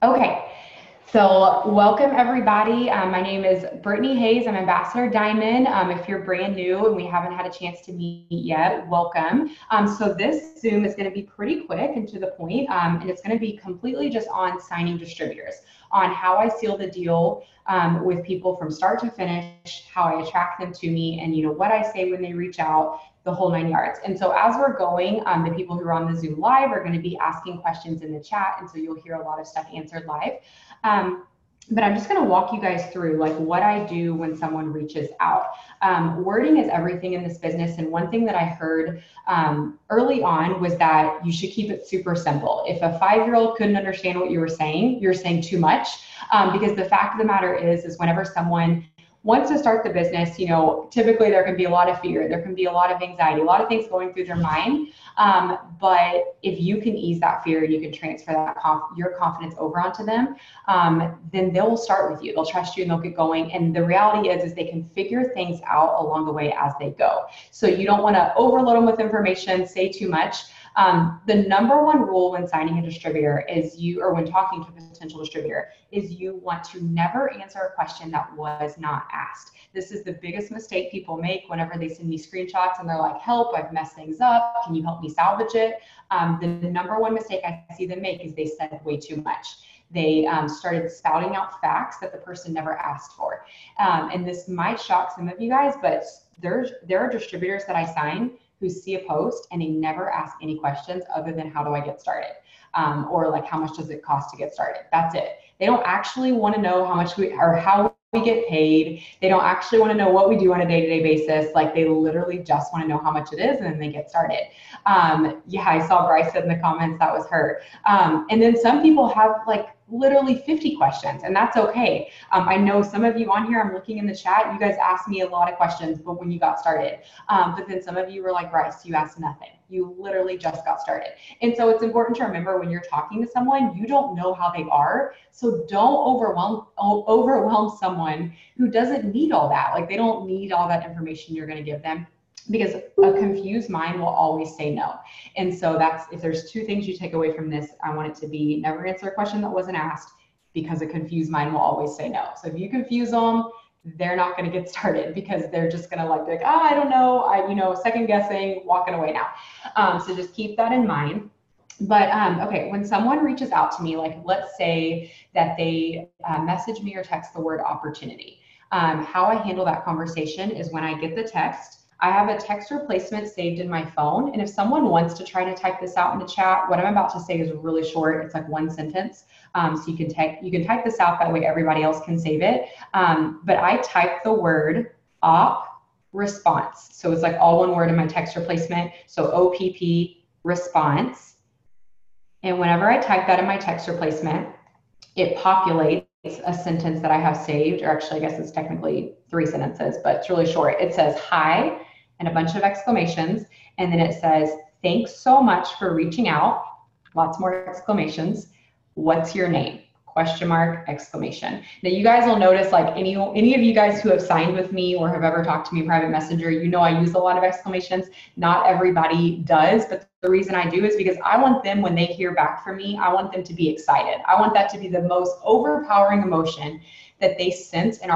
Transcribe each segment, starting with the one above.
Okay, so welcome everybody. My name is Brittany Hayes. I'm Ambassador Diamond. If you're brand new and we haven't had a chance to meet yet, welcome. So this Zoom is going to be pretty quick and to the point, and it's going to be completely just on signing distributors, on how I seal the deal with people from start to finish, how I attract them to me, and what I say when they reach out, the whole 9 yards. And so as we're going, the people who are on the Zoom live are going to be asking questions in the chat, and so you'll hear a lot of stuff answered live. But I'm just going to walk you guys through like what I do when someone reaches out. Wording is everything in this business, and one thing that I heard early on was that you should keep it super simple. If a 5-year-old couldn't understand what you were saying, you're saying too much, because the fact of the matter is whenever someone wants to start the business, typically there can be a lot of fear, there can be a lot of anxiety, a lot of things going through their mind. But if you can ease that fear and you can transfer that your confidence over onto them, then they'll start with you. They'll trust you and they'll get going. And the reality is they can figure things out along the way as they go. So you don't want to overload them with information, say too much. The number one rule when signing a distributor is or when talking to a potential distributor, is you want to never answer a question that was not asked. This is the biggest mistake people make whenever they send me screenshots and they're like, help, I've messed things up. Can you help me salvage it? The number one mistake I see them make is they said way too much. They started spouting out facts that the person never asked for. And this might shock some of you guys, but there are distributors that I sign who see a post and they never ask any questions other than how do I get started? Or like how much does it cost to get started? That's it. They don't actually want to know how much how we get paid. They don't actually want to know what we do on a day-to-day basis. Like they literally just want to know how much it is and then they get started. Yeah, I saw Bryce said in the comments that was her. And then some people have like literally 50 questions, and that's okay. I know some of you on here, I'm looking in the chat, you guys asked me a lot of questions, but when you got started, but then some of you were like, Bryce, you asked nothing. You literally just got started. And so it's important to remember when you're talking to someone, you don't know how they are. So don't overwhelm someone who doesn't need all that. Like they don't need all that information you're going to give them, because a confused mind will always say no. And so if there's two things you take away from this, I want it to be never answer a question that wasn't asked, because a confused mind will always say no. So if you confuse them, they're not going to get started, because they're just going to be like, oh, I don't know, second guessing, walking away now. So just keep that in mind. But okay, when someone reaches out to me, like let's say that they message me or text the word opportunity, how I handle that conversation is when I get the text, I have a text replacement saved in my phone. And if someone wants to try to type this out in the chat, what I'm about to say is really short. It's like one sentence. So you can type this out, that way everybody else can save it. But I type the word op response. So it's like all one word in my text replacement. So OPP response. And whenever I type that in my text replacement, it populates a sentence that I have saved, or actually I guess it's technically 3 sentences, but it's really short. It says hi and a bunch of exclamations, and then it says, thanks so much for reaching out, lots more exclamations. What's your name? Question mark, exclamation. Now you guys will notice, like any of you guys who have signed with me or have ever talked to me private messenger, I use a lot of exclamations. Not everybody does, but the reason I do is because I want them, when they hear back from me, I want them to be excited. I want that to be the most overpowering emotion that they sense in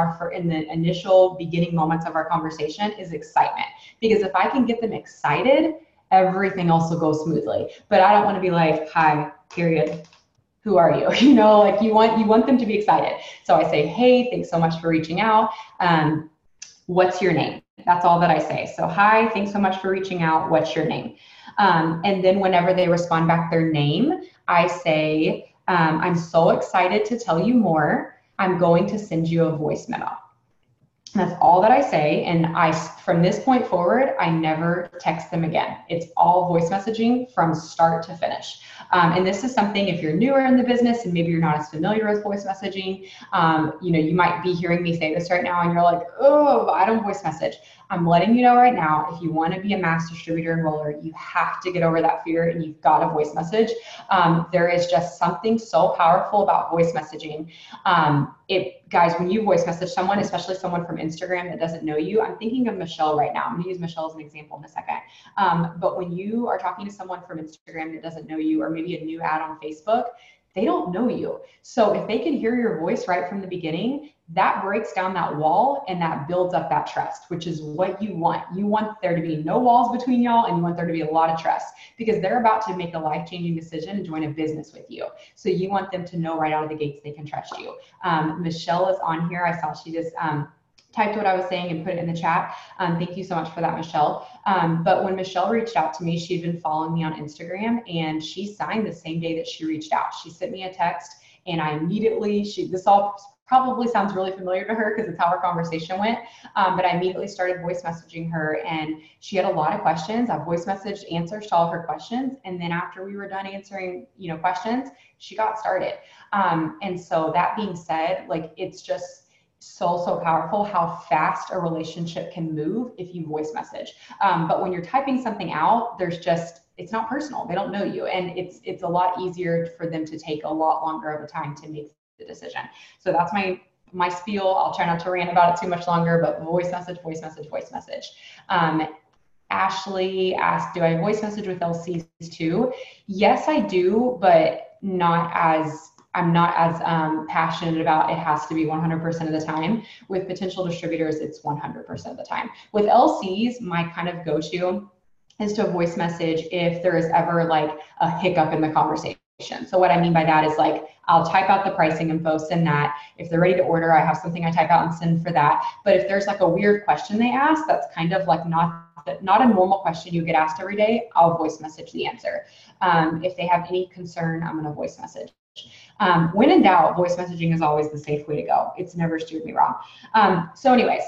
the initial beginning moments of our conversation is excitement. Because if I can get them excited, everything else will go smoothly. But I don't want to be like, hi, period. Who are you? You want them to be excited. So I say, hey, thanks so much for reaching out. What's your name? That's all that I say. So hi, thanks so much for reaching out. What's your name? And then whenever they respond back their name, I say, I'm so excited to tell you more. I'm going to send you a voice memo. That's all that I say. And from this point forward, I never text them again. It's all voice messaging from start to finish. And this is something, if you're newer in the business and maybe you're not as familiar with voice messaging, you might be hearing me say this right now and you're like, oh, I don't voice message. I'm letting you know right now, if you want to be a mass distributor enroller, you have to get over that fear and you've got to voice message. There is just something so powerful about voice messaging. Guys, when you voice message someone, especially someone from Instagram that doesn't know you, I'm thinking of Michelle right now. I'm gonna use Michelle as an example in a second. But when you are talking to someone from Instagram that doesn't know you, or maybe a new ad on Facebook, they don't know you. So if they can hear your voice right from the beginning, that breaks down that wall and that builds up that trust, which is what you want. You want there to be no walls between y'all, and you want there to be a lot of trust, because they're about to make a life-changing decision and join a business with you. So you want them to know right out of the gates they can trust you. Michelle is on here. I saw she just typed what I was saying and put it in the chat. Thank you so much for that, Michelle. But when Michelle reached out to me, she'd been following me on Instagram, and she signed the same day that she reached out. She sent me a text, and I immediately, this all probably sounds really familiar to her because it's how our conversation went. But I immediately started voice messaging her, and she had a lot of questions. I voice messaged answers to all of her questions. And then after we were done answering, questions, she got started. And so that being said, like, it's just so powerful how fast a relationship can move if you voice message. But when you're typing something out, it's not personal. They don't know you. And it's a lot easier for them to take a lot longer of a time to make the decision. So that's my spiel. I'll try not to rant about it too much longer, but voice message, voice message, voice message. Ashley asked, do I voice message with LCs too? Yes, I do, but I'm not as passionate about it has to be 100% of the time. With potential distributors, it's 100% of the time. With LCs, my kind of go-to is to voice message if there is ever like a hiccup in the conversation. So what I mean by that is, like, I'll type out the pricing info, send that. If they're ready to order, I have something I type out and send for that. But if there's like a weird question they ask, that's kind of like not a normal question you get asked every day, I'll voice message the answer. If they have any concern, I'm gonna voice message. When in doubt, voice messaging is always the safe way to go. It's never steered me wrong. So anyways,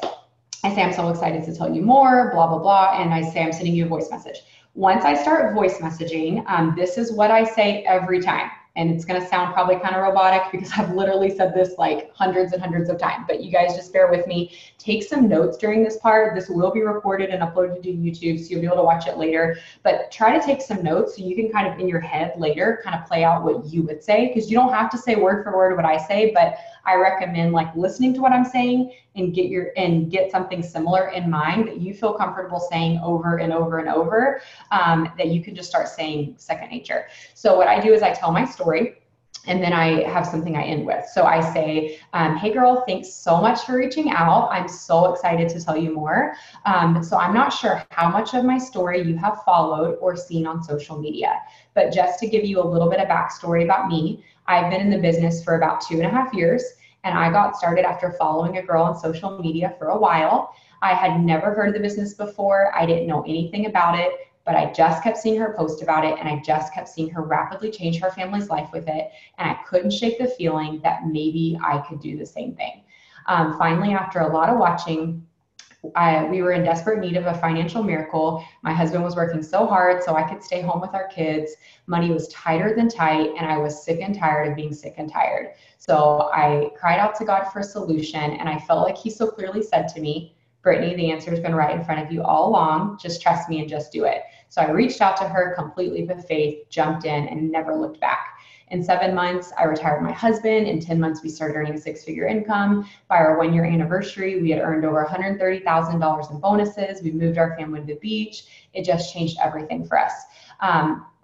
I say I'm so excited to tell you more, blah, blah, blah. And I say I'm sending you a voice message. Once I start voice messaging, this is what I say every time. And it's going to sound probably kind of robotic because I've literally said this like hundreds and hundreds of times, but you guys just bear with me. Take some notes during this part. This will be recorded and uploaded to YouTube, so you'll be able to watch it later. But try to take some notes so you can kind of in your head later kind of play out what you would say, because you don't have to say word for word what I say, but I recommend like listening to what I'm saying and get something similar in mind that you feel comfortable saying over and over and over, that you can just start saying second nature. So what I do is I tell my story, and then I have something I end with. So I say, hey girl, thanks so much for reaching out. I'm so excited to tell you more. So I'm not sure how much of my story you have followed or seen on social media, but just to give you a little bit of backstory about me, I've been in the business for about 2.5 years, and I got started after following a girl on social media for a while. I had never heard of the business before. I didn't know anything about it, but I just kept seeing her post about it, and I just kept seeing her rapidly change her family's life with it. And I couldn't shake the feeling that maybe I could do the same thing. Finally, after a lot of watching, we were in desperate need of a financial miracle. My husband was working so hard so I could stay home with our kids. Money was tighter than tight, and I was sick and tired of being sick and tired. So I cried out to God for a solution, and I felt like he so clearly said to me, Brittany, the answer has been right in front of you all along. Just trust me and just do it. So I reached out to her completely with faith, jumped in, and never looked back. In 7 months, I retired my husband. In 10 months, we started earning a 6-figure income. By our 1-year anniversary, we had earned over $130,000 in bonuses. We moved our family to the beach. It just changed everything for us.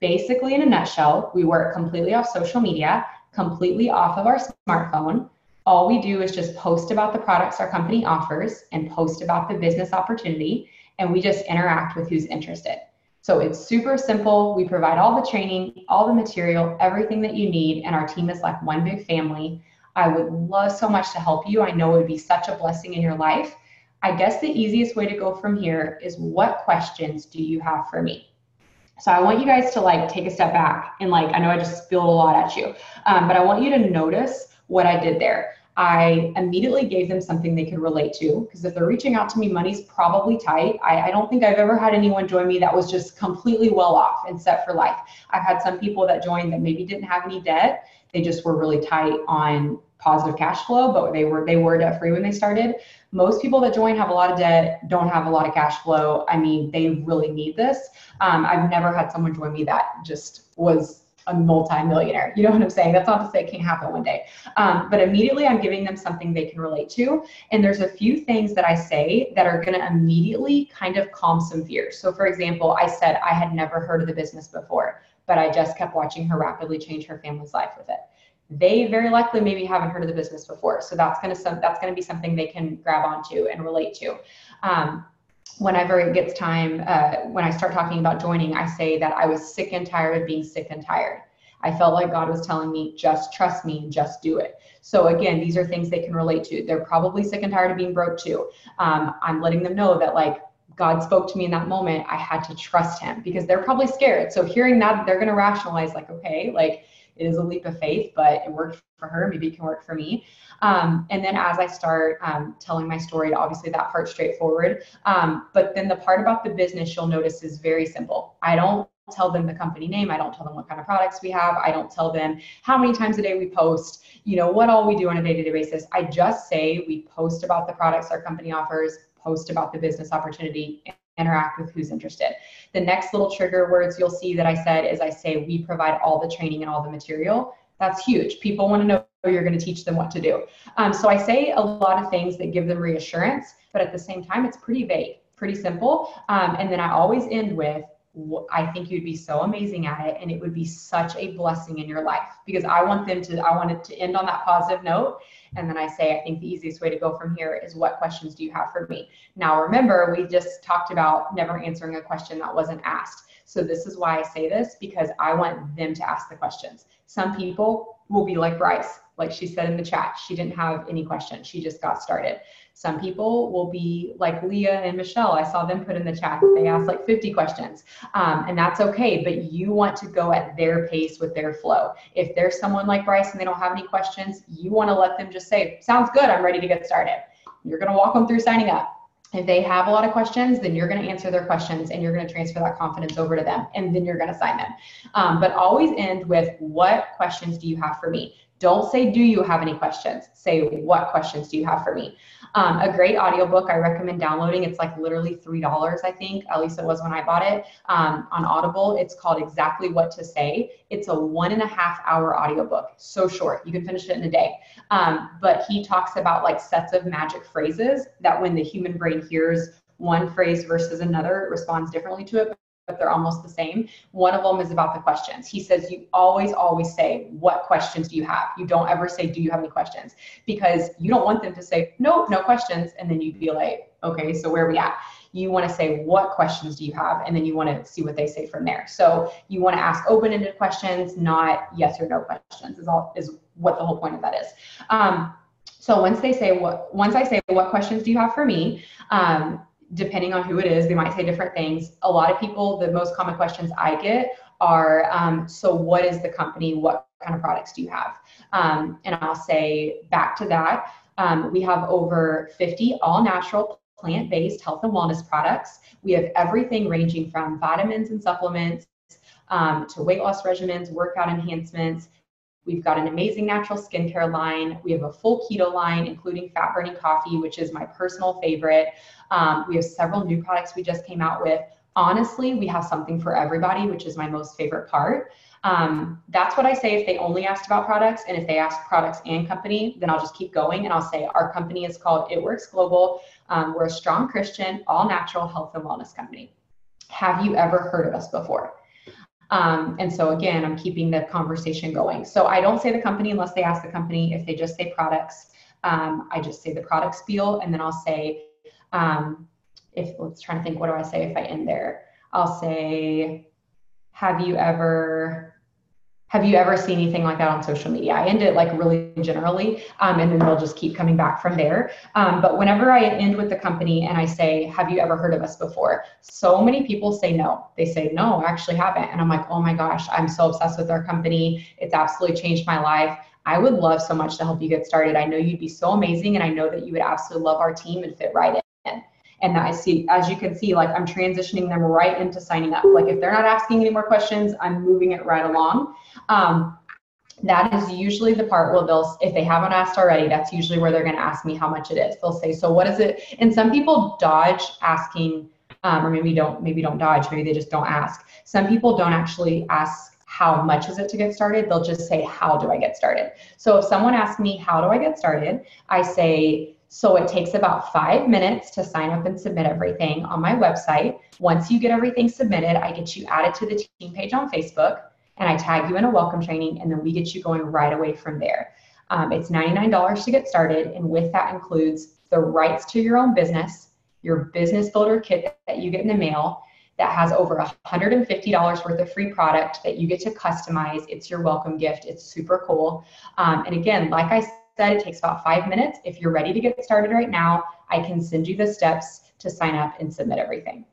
Basically, in a nutshell, we work completely off social media, completely off of our smartphone. All we do is just post about the products our company offers and post about the business opportunity, and we just interact with who's interested. So it's super simple. We provide all the training, all the material, everything that you need, and our team is like one big family. I would love so much to help you. I know it would be such a blessing in your life. I guess the easiest way to go from here is, what questions do you have for me? So I want you guys to like take a step back and I know I just spilled a lot at you, but I want you to notice what I did there. I immediately gave them something they could relate to, because if they're reaching out to me, money's probably tight. I don't think I've ever had anyone join me that was just completely well off and set for life. I've had some people that joined that maybe didn't have any debt. They just were really tight on positive cash flow, but they were debt free when they started. Most people that join have a lot of debt, don't have a lot of cash flow. I mean, they really need this. I've never had someone join me that just was a multi-millionaire. You know what I'm saying? That's not to say it can't happen one day. But immediately I'm giving them something they can relate to. And there's a few things that I say that are going to immediately kind of calm some fears. So for example, I said I had never heard of the business before, but I just kept watching her rapidly change her family's life with it. they very likely maybe haven't heard of the business before. So that's going to be something they can grab onto and relate to. Whenever it gets time, when I start talking about joining, I say that I was sick and tired of being sick and tired. I felt like God was telling me, just trust me and just do it. So again, these are things they can relate to. They're probably sick and tired of being broke too. I'm letting them know that like God spoke to me in that moment. I had to trust him because they're probably scared. So hearing that, they're going to rationalize like, okay, like it is a leap of faith, but it worked for her. Maybe it can work for me. And then as I start telling my story, obviously that part's straightforward. But then the part about the business you'll notice is very simple. I don't tell them the company name. I don't tell them what kind of products we have. I don't tell them how many times a day we post, what all we do on a day-to-day basis. I just say we post about the products our company offers, post about the business opportunity, interact with who's interested. The next little trigger words you'll see that I said is I say we provide all the training and all the material. That's huge. People want to know you're going to teach them what to do. So I say a lot of things that give them reassurance, but at the same time, it's pretty vague, pretty simple. And then I always end with, I think you'd be so amazing at it, and it would be such a blessing in your life, because I want it to end on that positive note. And then I say, I think the easiest way to go from here is, what questions do you have for me? Now, remember, we just talked about never answering a question that wasn't asked. So this is why I say this, because I want them to ask the questions. Some people will be like Bryce, like she said in the chat, she didn't have any questions. She just got started. Some people will be like Leah and Michelle. I saw them put in the chat that they asked like 50 questions, and that's okay, but you want to go at their pace with their flow. If there's someone like Bryce and they don't have any questions, you want to let them just say, sounds good, I'm ready to get started. You're going to walk them through signing up. If they have a lot of questions, then you're going to answer their questions and you're going to transfer that confidence over to them, and then you're going to sign them. But always end with, what questions do you have for me? Don't say, do you have any questions? Say, what questions do you have for me? A great audiobook I recommend downloading. It's like literally $3, I think. At least it was when I bought it on Audible. It's called Exactly What to Say. It's a 1.5-hour audiobook. So short. You can finish it in a day. But he talks about like sets of magic phrases that when the human brain hears one phrase versus another, it responds differently to it, but they're almost the same. One of them is about the questions. He says, you always say, what questions do you have? You don't ever say, do you have any questions? Because you don't want them to say, no questions. And then you'd be like, okay, so where are we at? You want to say, what questions do you have? And then you want to see what they say from there. So you want to ask open-ended questions, not yes or no questions is what the whole point of that is. So once I say, what questions do you have for me? Depending on who it is, they might say different things. A lot of people, the most common questions I get are, so what is the company? What kind of products do you have? And I'll say back to that, we have over 50 all-natural, plant-based health and wellness products. We have everything ranging from vitamins and supplements to weight loss regimens, workout enhancements. We've got an amazing natural skincare line. We have a full keto line, including fat-burning coffee, which is my personal favorite. We have several new products we just came out with. Honestly, we have something for everybody, which is my most favorite part. That's what I say if they only asked about products, and if they ask products and company, then I'll just keep going and I'll say our company is called It Works Global. We're a strong Christian, all-natural health and wellness company. Have you ever heard of us before? And so again, I'm keeping the conversation going. So I don't say the company unless they ask the company. If they just say products, I just say the product spiel, and then I'll say, let's try to think, what do I say if I end there? I'll say, have you ever seen anything like that on social media? I end it like really generally, and then they'll just keep coming back from there. But whenever I end with the company and I say, have you ever heard of us before? So many people say no. They say, no, I actually haven't. And I'm like, oh my gosh, I'm so obsessed with our company. It's absolutely changed my life. I would love so much to help you get started. I know you'd be so amazing, and I know that you would absolutely love our team and fit right in. And as you can see, like I'm transitioning them right into signing up. Like if they're not asking any more questions, I'm moving it right along. That is usually the part where if they haven't asked already, that's usually where they're going to ask me how much it is. They'll say, so what is it? And some people dodge asking, or maybe don't dodge, maybe they just don't ask. Some people don't actually ask, how much is it to get started? They'll just say, how do I get started? So if someone asks me, how do I get started? I say, so it takes about 5 minutes to sign up and submit everything on my website. Once you get everything submitted, I get you added to the team page on Facebook. and I tag you in a welcome training, and then we get you going right away from there. It's $99 to get started, and with that includes the rights to your own business, your business builder kit that you get in the mail that has over $150 worth of free product that you get to customize. It's your welcome gift. It's super cool. And again, like I said, it takes about 5 minutes. If you're ready to get started right now, I can send you the steps to sign up and submit everything.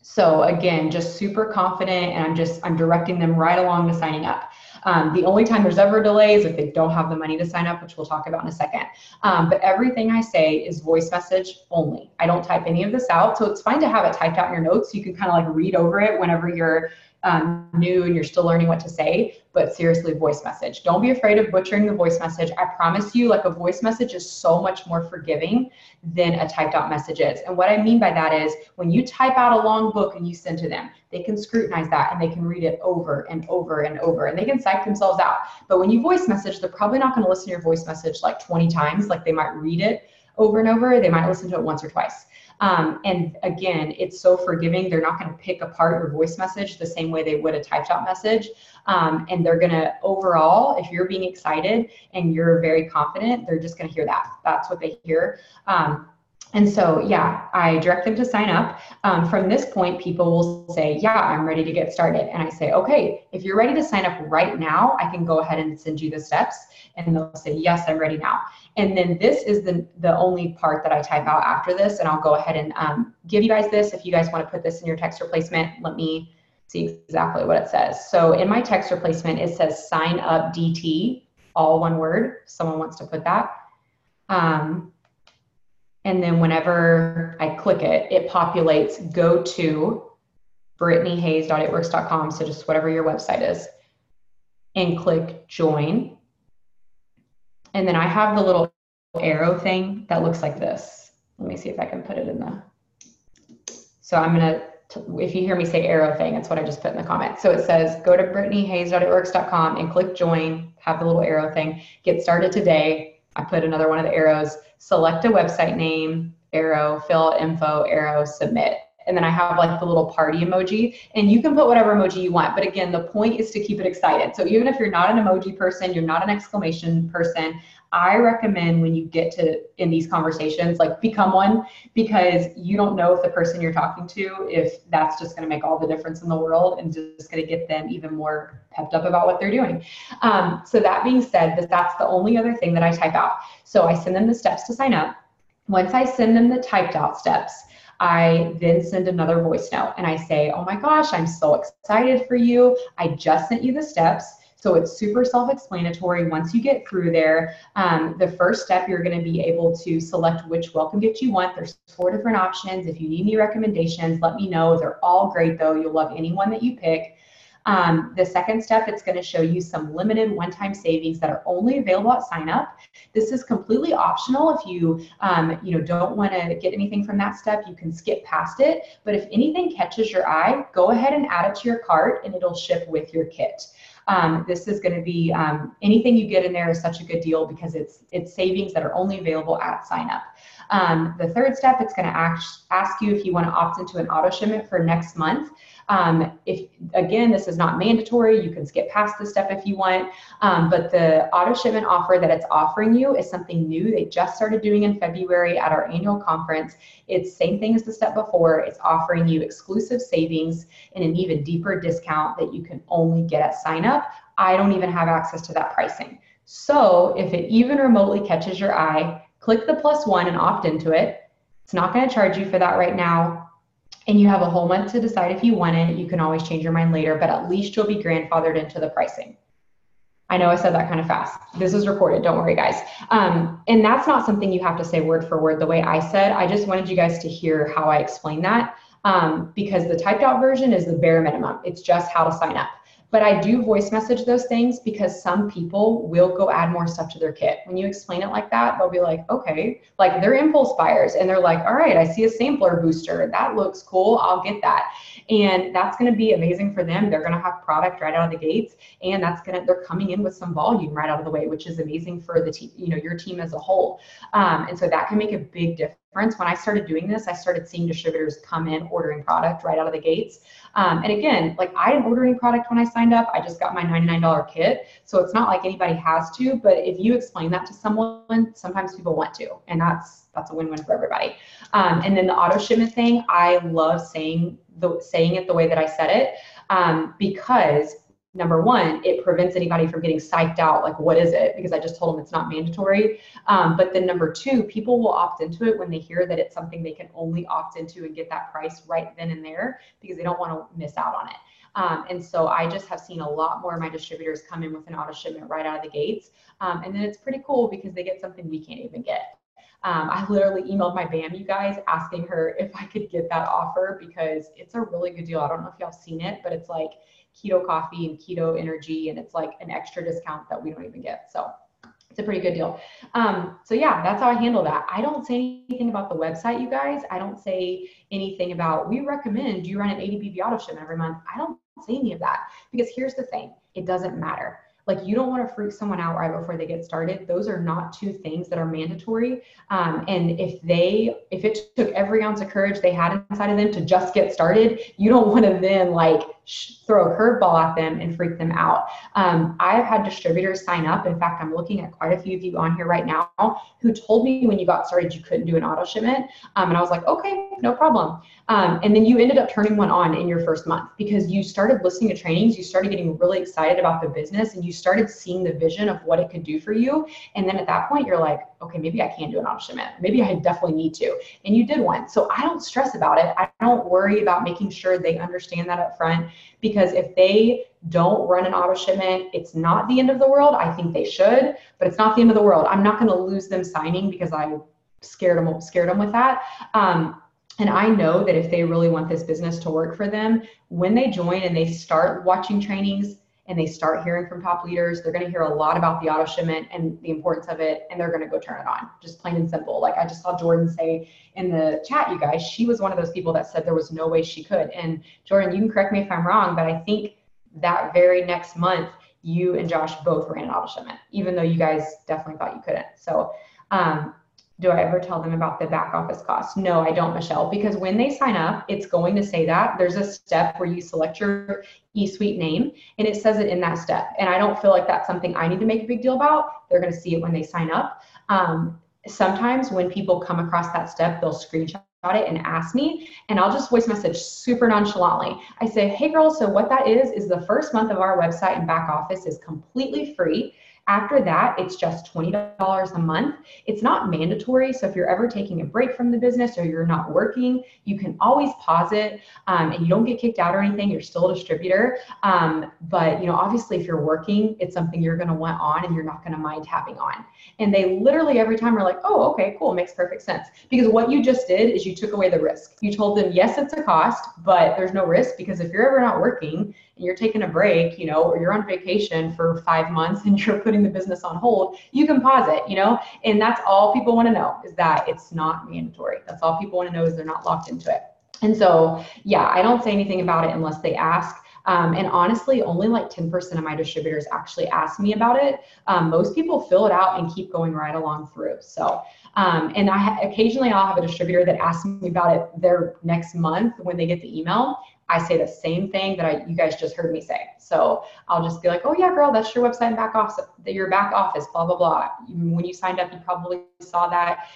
So again, just super confident, and I'm directing them right along to signing up. The only time there's ever a delay is if they don't have the money to sign up, which we'll talk about in a second. But everything I say is voice message only. I don't type any of this out. So it's fine to have it typed out in your notes. So you can kind of like read over it whenever you're new and you're still learning what to say, but seriously, voice message. Don't be afraid of butchering the voice message. I promise you, like, a voice message is so much more forgiving than a typed out message is. And what I mean by that is when you type out a long book and you send to them, they can scrutinize that and they can read it over and over and over, and they can psych themselves out. But when you voice message, they're probably not going to listen to your voice message like 20 times. Like, they might read it over and over. They might listen to it once or twice. And again, it's so forgiving. They're not going to pick apart your voice message the same way they would a typed out message. And they're going to, overall, if you're being excited and you're very confident, they're just going to hear that. That's what they hear. And so, yeah, I direct them to sign up. From this point, people will say, yeah, I'm ready to get started. And I say, okay, if you're ready to sign up right now, I can go ahead and send you the steps. And they'll say, yes, I'm ready now. And then this is the only part that I type out after this. And I'll go ahead and give you guys this. If you guys want to put this in your text replacement, let me see exactly what it says. So in my text replacement, it says sign up DT, all one word. Someone wants to put that. And then whenever I click it, it populates, go to brittanyhayes.itworks.com. So just whatever your website is, and click join. And then I have the little arrow thing that looks like this. Let me see if I can put it in the, so I'm going to, if you hear me say arrow thing, it's what I just put in the comments. So it says, go to brittanyhayes.itworks.com and click join, have the little arrow thing, get started today. I put another one of the arrows, select a website name, arrow, fill out info, arrow, submit. And then I have like the little party emoji, and you can put whatever emoji you want. But again, the point is to keep it excited. So even if you're not an emoji person, you're not an exclamation person, I recommend when you get to in these conversations, like, become one, because you don't know if the person you're talking to, if that's just going to make all the difference in the world and just going to get them even more pepped up about what they're doing. So that being said, that's the only other thing that I type out. So I send them the steps to sign up. Once I send them the typed out steps, I then send another voice note and I say, oh my gosh, I'm so excited for you. I just sent you the steps. So it's super self-explanatory. Once you get through there, the first step, you're going to be able to select which welcome gift you want. There's 4 different options. If you need any recommendations, let me know. They're all great though. You'll love any one that you pick. The second step, it's going to show you some limited one-time savings that are only available at sign up. This is completely optional. If you don't want to get anything from that step, you can skip past it. But if anything catches your eye, go ahead and add it to your cart and it'll ship with your kit. This is going to be anything you get in there is such a good deal because it's savings that are only available at sign up. The third step, it's going to ask you if you want to opt into an auto shipment for next month. If again, this is not mandatory, you can skip past this step if you want, but the auto shipment offer that it's offering you is something new. They just started doing in February at our annual conference. It's same thing as the step before. It's offering you exclusive savings and an even deeper discount that you can only get at sign up. I don't even have access to that pricing. So if it even remotely catches your eye, click the +1 and opt into it. It's not going to charge you for that right now. And you have a whole month to decide if you want it. You can always change your mind later, but at least you'll be grandfathered into the pricing. I know I said that kind of fast. This is recorded, don't worry guys. And that's not something you have to say word for word the way I said. I just wanted you guys to hear how I explain that because the typed out version is the bare minimum. It's just how to sign up. But I do voice message those things because some people will go add more stuff to their kit. When you explain it like that, they'll be like, okay, like they're impulse buyers and they're like, all right, I see a sampler booster. That looks cool. I'll get that. And that's going to be amazing for them. They're going to have product right out of the gates and they're coming in with some volume right out of the way, which is amazing for the team, your team as a whole. And so that can make a big difference difference. When I started doing this, I started seeing distributors come in ordering product right out of the gates. And again, like I didn't order any product when I signed up. I just got my $99 kit. So it's not like anybody has to, but if you explain that to someone, sometimes people want to, and that's a win-win for everybody. And then the auto shipment thing, I love saying it the way that I said it, because number one, it prevents anybody from getting psyched out, like, what is it? Because I just told them it's not mandatory. But then number two, people will opt into it when they hear that it's something they can only opt into and get that price right then and there, because they don't want to miss out on it. And so I just have seen a lot more of my distributors come in with an auto shipment right out of the gates. And then it's pretty cool because they get something we can't even get. I literally emailed my BAM, you guys, asking her if I could get that offer because it's a really good deal. I don't know if y'all seen it, but it's like keto coffee and keto energy, and it's like an extra discount that we don't even get. So it's a pretty good deal. So yeah, that's how I handle that. I don't say anything about the website, you guys. I don't say anything about, we recommend you run an ADBB auto shipment every month. I don't say any of that because here's the thing, it doesn't matter. Like, you don't want to freak someone out right before they get started. Those are not two things that are mandatory. And if it took every ounce of courage they had inside of them to just get started, you don't want to then like throw a curveball at them and freak them out. I've had distributors sign up. In fact, I'm looking at quite a few of you on here right now who told me when you got started you couldn't do an auto shipment. And I was like, okay, no problem. And then you ended up turning one on in your first month because you started listening to trainings, you started getting really excited about the business, and you started seeing the vision of what it could do for you. And then at that point, you're like, okay, maybe I can do an auto shipment. Maybe I definitely need to. And you did one. So I don't stress about it. I don't worry about making sure they understand that up front, because if they don't run an auto shipment, it's not the end of the world. I think they should, but it's not the end of the world. I'm not going to lose them signing because I scared them with that. And I know that if they really want this business to work for them, when they join and they start watching trainings and they start hearing from top leaders, they're going to hear a lot about the auto shipment and the importance of it, and they're going to go turn it on, just plain and simple. Like I just saw Jordan say in the chat, you guys, she was one of those people that said there was no way she could. And Jordan, you can correct me if I'm wrong, but I think that very next month, you and Josh both ran an auto shipment, even though you guys definitely thought you couldn't. So, do I ever tell them about the back office costs? No, I don't, Michelle, because when they sign up, it's going to say that. There's a step where you select your eSuite name, and it says it in that step. And I don't feel like that's something I need to make a big deal about. They're going to see it when they sign up. Sometimes when people come across that step, they'll screenshot it and ask me, and I'll just voice message super nonchalantly. I say, hey girl, so what that is the first month of our website and back office is completely free. After that, it's just $20 a month. It's not mandatory. So if you're ever taking a break from the business or you're not working, you can always pause it, and you don't get kicked out or anything. You're still a distributor. But obviously if you're working, it's something you're going to want on and you're not going to mind tapping on. And they literally every time are like, oh, okay, cool. Makes perfect sense. Because what you just did is you took away the risk. You told them, yes, it's a cost, but there's no risk, because if you're ever not working and you're taking a break, or you're on vacation for 5 months and you're putting the business on hold, you can pause it, and that's all people want to know, is that it's not mandatory. That's all people want to know, is they're not locked into it. And so, yeah, I don't say anything about it unless they ask. And honestly, only like 10% of my distributors actually ask me about it. Most people fill it out and keep going right along through. So, and occasionally I'll have a distributor that asks me about it their next month when they get the email. I say the same thing that you guys just heard me say. So I'll just be like, oh yeah, girl, that's your website and back office, your back office, blah, blah, blah. When you signed up, you probably saw that.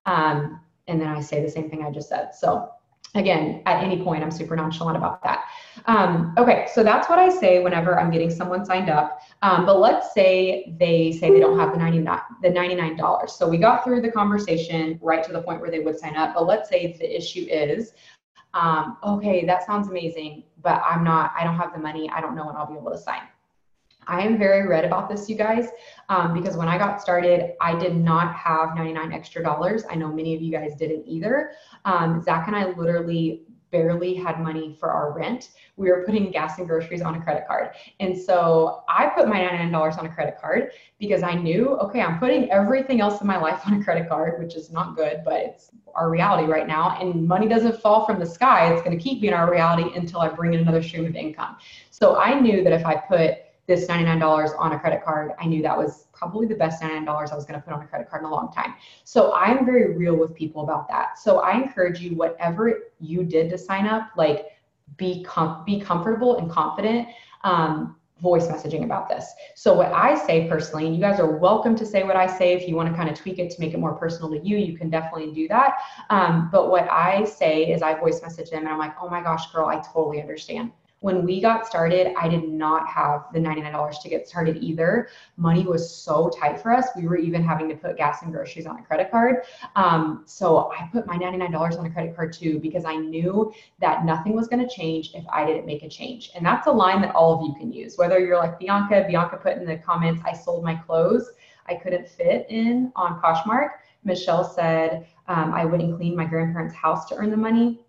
And then I say the same thing I just said. So again, at any point, I'm super nonchalant about that. Okay, so that's what I say whenever I'm getting someone signed up. But let's say they don't have the $99. So we got through the conversation right to the point where they would sign up. But let's say the issue is, okay, that sounds amazing, but I don't have the money. I don't know when I'll be able to sign. I am very red about this, you guys, because when I got started, I did not have 99 extra dollars. I know many of you guys didn't either. Zach and I literally barely had money for our rent. We were putting gas and groceries on a credit card. And so I put my $99 on a credit card because I knew, okay, I'm putting everything else in my life on a credit card, which is not good, but it's our reality right now. And money doesn't fall from the sky. It's going to keep being our reality until I bring in another stream of income. So I knew that if I put this $99 on a credit card, I knew that was probably the best $99 I was going to put on a credit card in a long time. So I'm very real with people about that. So I encourage you, whatever you did to sign up, like be comfortable and confident voice messaging about this. So what I say personally, and you guys are welcome to say what I say, if you want to kind of tweak it to make it more personal to you, you can definitely do that. But what I say is I voice message them and I'm like, oh my gosh, girl, I totally understand. When we got started, I did not have the $99 to get started either. Money was so tight for us. We were even having to put gas and groceries on a credit card. So I put my $99 on a credit card too, because I knew that nothing was going to change if I didn't make a change. And that's a line that all of you can use. Whether you're like Bianca put in the comments, I sold my clothes. I couldn't fit in on Poshmark. Michelle said, I went and cleaned my grandparents' house to earn the money.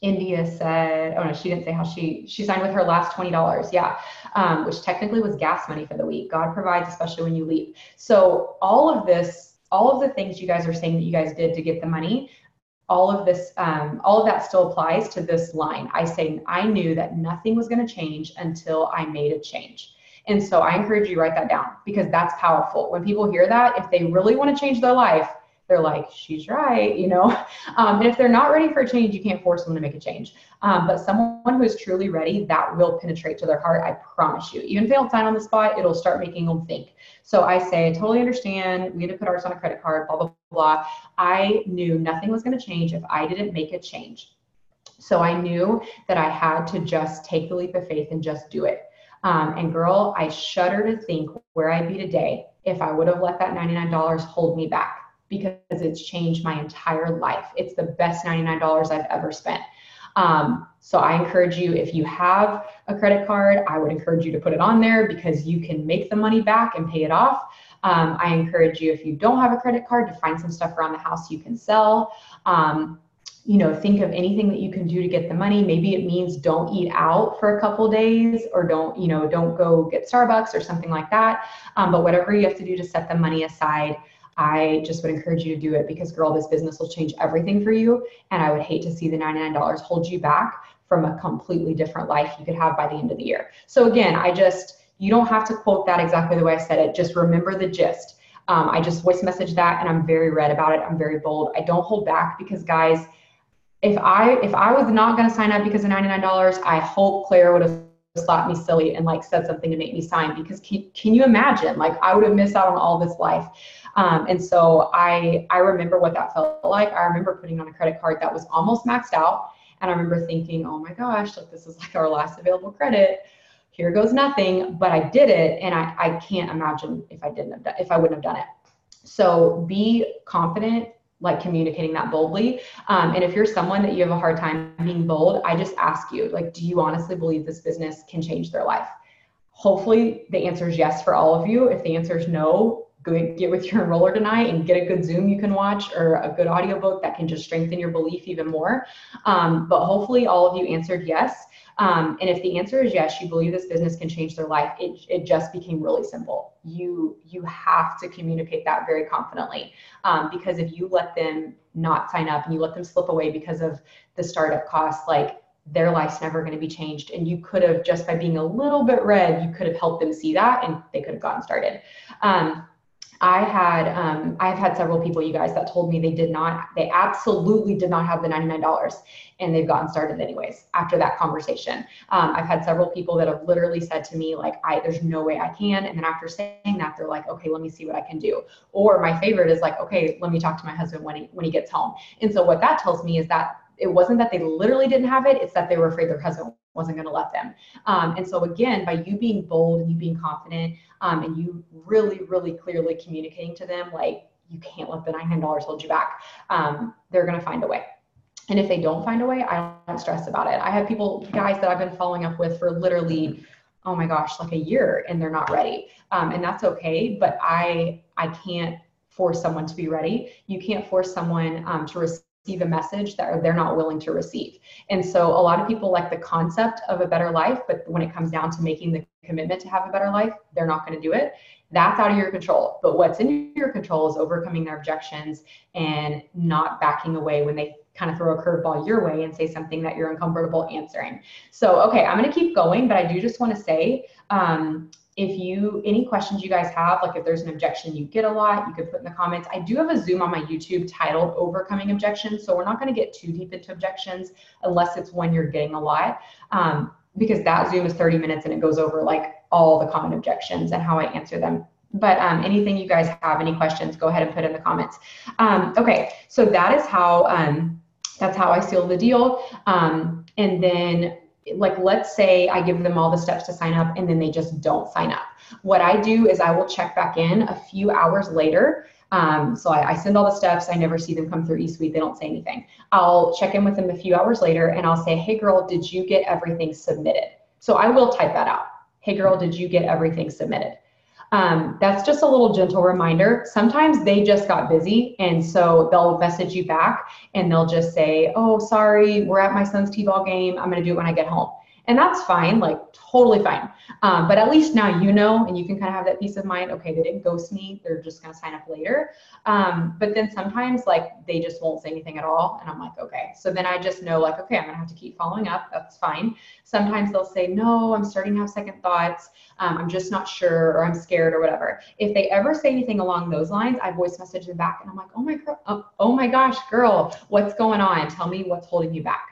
India said, oh no, she didn't say how she signed with her last $20. Yeah. Which technically was gas money for the week. God provides, especially when you leave. So all of this, all of the things you guys are saying that you guys did to get the money, all of that still applies to this line. I knew that nothing was going to change until I made a change. And so I encourage you to write that down, because that's powerful. When people hear that, if they really want to change their life, they're like, she's right, you know? And if they're not ready for a change, you can't force them to make a change. But someone who is truly ready, that will penetrate to their heart. I promise you. Even if they don't sign on the spot, it'll start making them think. So I say, I totally understand. We had to put ours on a credit card, blah, blah, blah. I knew nothing was going to change if I didn't make a change. So I knew that I had to just take the leap of faith and just do it. And girl, I shudder to think where I'd be today if I would have let that $99 hold me back, because it's changed my entire life. It's the best $99 I've ever spent. So I encourage you, if you have a credit card, I would encourage you to put it on there, because you can make the money back and pay it off. I encourage you, if you don't have a credit card, to find some stuff around the house you can sell. Think of anything that you can do to get the money. Maybe it means don't eat out for a couple days, or don't go get Starbucks or something like that. But whatever you have to do to set the money aside, I just would encourage you to do it, because girl, this business will change everything for you. And I would hate to see the $99 hold you back from a completely different life you could have by the end of the year. So again, you don't have to quote that exactly the way I said it. Just remember the gist. I just voice messaged that, and I'm very red about it. I'm very bold. I don't hold back, because guys, if I was not going to sign up because of $99, I hope Claire would have slapped me silly and said something to make me sign, because can you imagine? I would have missed out on all this life. And so I remember what that felt like. I remember putting on a credit card that was almost maxed out. And I remember thinking, oh my gosh, this is our last available credit. Here goes nothing. But I did it. And I can't imagine if I wouldn't have done it. So be confident, communicating that boldly. And if you're someone that you have a hard time being bold, I just ask you, do you honestly believe this business can change their life? Hopefully the answer is yes for all of you. If the answer is no, get with your enroller tonight and get a good Zoom you can watch, or a good audiobook that can just strengthen your belief even more. But hopefully all of you answered yes. And if the answer is yes, you believe this business can change their life, it just became really simple. You have to communicate that very confidently, because if you let them not sign up and you let them slip away because of the startup costs, their life's never going to be changed. And you could have, just by being a little bit red, you could have helped them see that, and they could have gotten started. I've had several people, you guys, that told me they absolutely did not have the $99, and they've gotten started anyways after that conversation. I've had several people that have literally said to me, there's no way I can. And then after saying that, they're like, okay, let me see what I can do. Or my favorite is okay, let me talk to my husband when he gets home. And so what that tells me is that it wasn't that they literally didn't have it, it's that they were afraid their husband wasn't going to let them. And so again, by you being bold and you being confident, and you really, really clearly communicating to them, you can't let the $99 hold you back, they're going to find a way. And if they don't find a way, I don't stress about it. I have guys that I've been following up with for literally, oh my gosh, a year, and they're not ready. And that's okay, but I can't force someone to be ready. You can't force someone to receive a message that they're not willing to receive. And so a lot of people like the concept of a better life, but when it comes down to making the commitment to have a better life, they're not going to do it. That's out of your control. But what's in your control is overcoming their objections and not backing away when they kind of throw a curveball your way and say something that you're uncomfortable answering. So, okay, I'm going to keep going, but I do just want to say, any questions you guys have, like if there's an objection you get a lot, you could put in the comments. I do have a Zoom on my YouTube titled Overcoming Objections. So we're not going to get too deep into objections unless it's when you're getting a lot, because that Zoom is 30 minutes and it goes over like all the common objections and how I answer them. But anything you guys have, any questions, go ahead and put in the comments. Okay, so that's how I seal the deal. And then, like, let's say I give them all the steps to sign up and then they just don't sign up. What I do is I will check back in a few hours later. So I send all the steps. I never see them come through eSuite. They don't say anything. I'll check in with them a few hours later and I'll say, hey girl, did you get everything submitted? So I will type that out. Hey girl, did you get everything submitted? That's just a little gentle reminder. Sometimes they just got busy and so they'll message you back and they'll just say, oh, sorry, we're at my son's t-ball game. I'm going to do it when I get home. And that's fine, like totally fine. But at least now you know, and you can kind of have that peace of mind. Okay, they didn't ghost me. They're just going to sign up later. But then sometimes like they just won't say anything at all. And I'm like, okay. So then I just know like, okay, I'm going to have to keep following up. That's fine. Sometimes they'll say, no, I'm starting to have second thoughts. I'm just not sure, or I'm scared or whatever. If they ever say anything along those lines, I voice message them back and I'm like, oh my gosh, girl, what's going on? Tell me what's holding you back.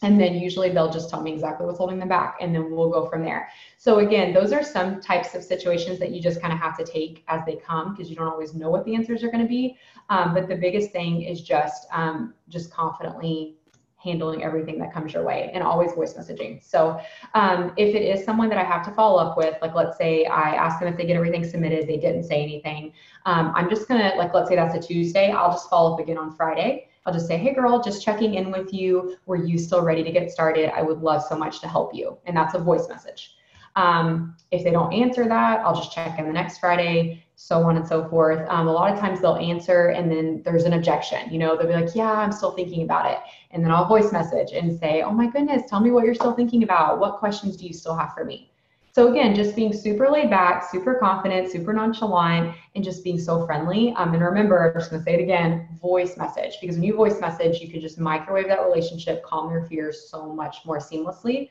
And then usually they'll just tell me exactly what's holding them back and then we'll go from there. So again, those are some types of situations that you just kind of have to take as they come because you don't always know what the answers are going to be. But the biggest thing is just confidently handling everything that comes your way and always voice messaging. So if it is someone that I have to follow up with, like let's say I ask them if they get everything submitted, they didn't say anything. I'm just gonna, like, let's say that's a Tuesday, I'll just follow up again on Friday. I'll just say, hey girl, just checking in with you. Were you still ready to get started? I would love so much to help you. And that's a voice message. If they don't answer that, I'll just check in the next Friday, so on and so forth. A lot of times they'll answer and then there's an objection, you know, they'll be like, yeah, I'm still thinking about it. And then I'll voice message and say, oh my goodness, tell me what you're still thinking about. What questions do you still have for me? So again, just being super laid back, super confident, super nonchalant, and just being so friendly. And remember, I'm just gonna say it again, voice message, because when you voice message, you can just microwave that relationship, calm their fears so much more seamlessly.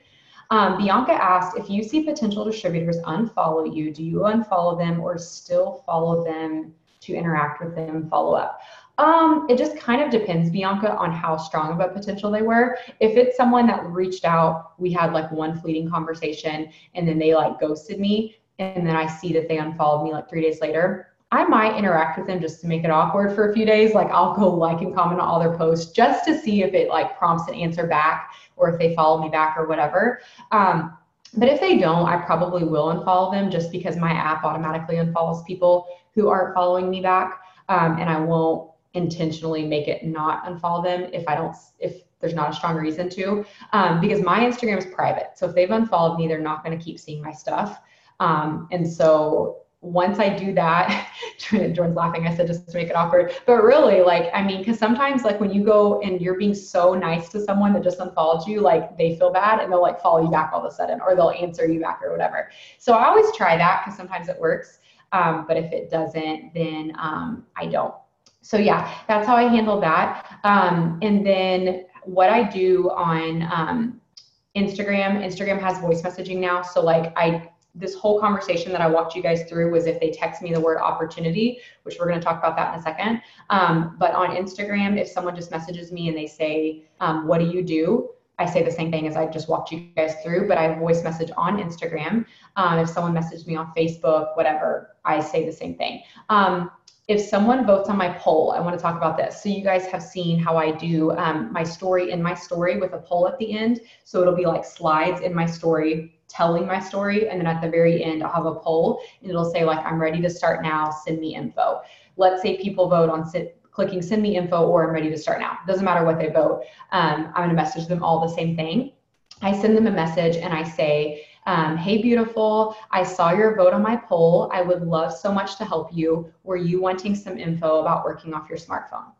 Bianca asked, if you see potential distributors unfollow you, do you unfollow them or still follow them to interact with them, follow up? It just kind of depends, Bianca, on how strong of a potential they were. If it's someone that reached out, we had like one fleeting conversation and then they like ghosted me and then I see that they unfollowed me like 3 days later, I might interact with them just to make it awkward for a few days. Like I'll go like and comment on all their posts just to see if it like prompts an answer back or if they follow me back or whatever. But if they don't, I probably will unfollow them just because my app automatically unfollows people who aren't following me back. And I won't intentionally make it not unfollow them if there's not a strong reason to, because my Instagram is private. So if they've unfollowed me, they're not going to keep seeing my stuff. And so once I do that, Jordan's laughing, I said just to make it awkward, but really like, I mean, because sometimes like when you go and you're being so nice to someone that just unfollowed you, like they feel bad and they'll like follow you back all of a sudden, or they'll answer you back or whatever. So I always try that because sometimes it works. But if it doesn't, then I don't. So yeah, that's how I handle that. And then what I do on Instagram has voice messaging now. So like this whole conversation that I walked you guys through was if they text me the word opportunity, which we're going to talk about that in a second. But on Instagram, if someone just messages me and they say, what do you do? I say the same thing as I just walked you guys through, but I voice message on Instagram. If someone messaged me on Facebook, whatever, I say the same thing. If someone votes on my poll, I want to talk about this. So you guys have seen how I do my story in my story with a poll at the end. So it'll be like slides in my story telling my story. And then at the very end, I'll have a poll and it'll say like, I'm ready to start now, send me info. Let's say people vote on clicking send me info or I'm ready to start now. Doesn't matter what they vote. I'm going to message them all the same thing. I send them a message and I say, hey, beautiful, I saw your vote on my poll. I would love so much to help you. Were you wanting some info about working off your smartphone? ?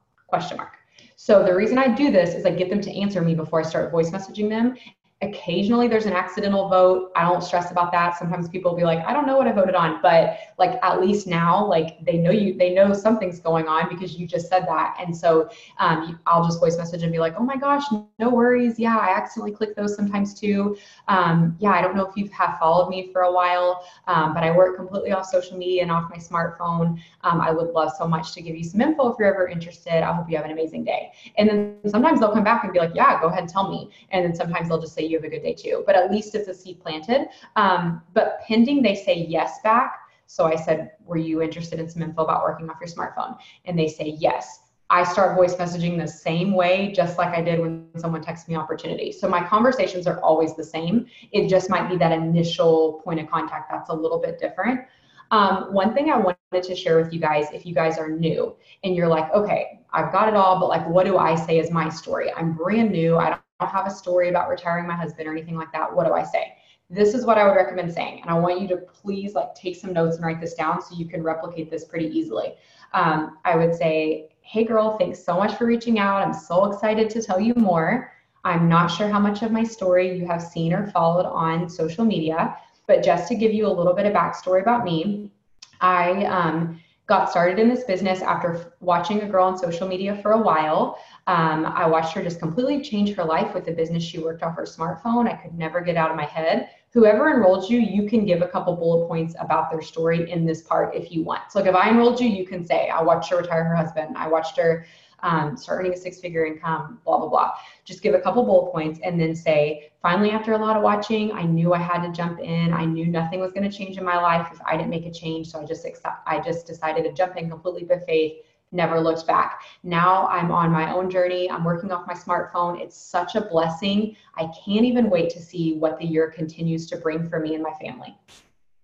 So the reason I do this is I get them to answer me before I start voice messaging them. Occasionally there's an accidental vote. I don't stress about that. Sometimes people will be like, I don't know what I voted on, but like at least now, like they know something's going on because you just said that. And so I'll just voice message and be like, oh my gosh, no worries. Yeah, I accidentally click those sometimes too. Yeah, I don't know if you have followed me for a while, but I work completely off social media and off my smartphone. I would love so much to give you some info if you're ever interested. I hope you have an amazing day. And then sometimes they'll come back and be like, yeah, go ahead and tell me. And then sometimes they'll just say, you have a good day too. But at least it's a seed planted. But pending, they say yes back. So I said, were you interested in some info about working off your smartphone? And they say yes. I start voice messaging the same way, just like I did when someone texts me opportunity. So my conversations are always the same. It just might be that initial point of contact that's a little bit different. One thing I wanted to share with you guys, if you guys are new and you're like, okay, I've got it all, but like, what do I say is my story? I'm brand new. I don't have a story about retiring my husband or anything like that. What do I say? This is what I would recommend saying. And I want you to please like take some notes and write this down so you can replicate this pretty easily. I would say, hey girl, thanks so much for reaching out. I'm so excited to tell you more. I'm not sure how much of my story you have seen or followed on social media, but just to give you a little bit of backstory about me, I got started in this business after watching a girl on social media for a while. I watched her just completely change her life with the business she worked off her smartphone. I could never get out of my head. Whoever enrolled you, you can give a couple bullet points about their story in this part if you want. So like if I enrolled you, you can say, I watched her retire her husband. I watched her start earning a six-figure income, blah, blah, blah. Just give a couple bullet points and then say, finally, after a lot of watching, I knew I had to jump in. I knew nothing was going to change in my life if I didn't make a change. So I just decided to jump in completely by faith, never looked back. Now I'm on my own journey. I'm working off my smartphone. It's such a blessing. I can't even wait to see what the year continues to bring for me and my family.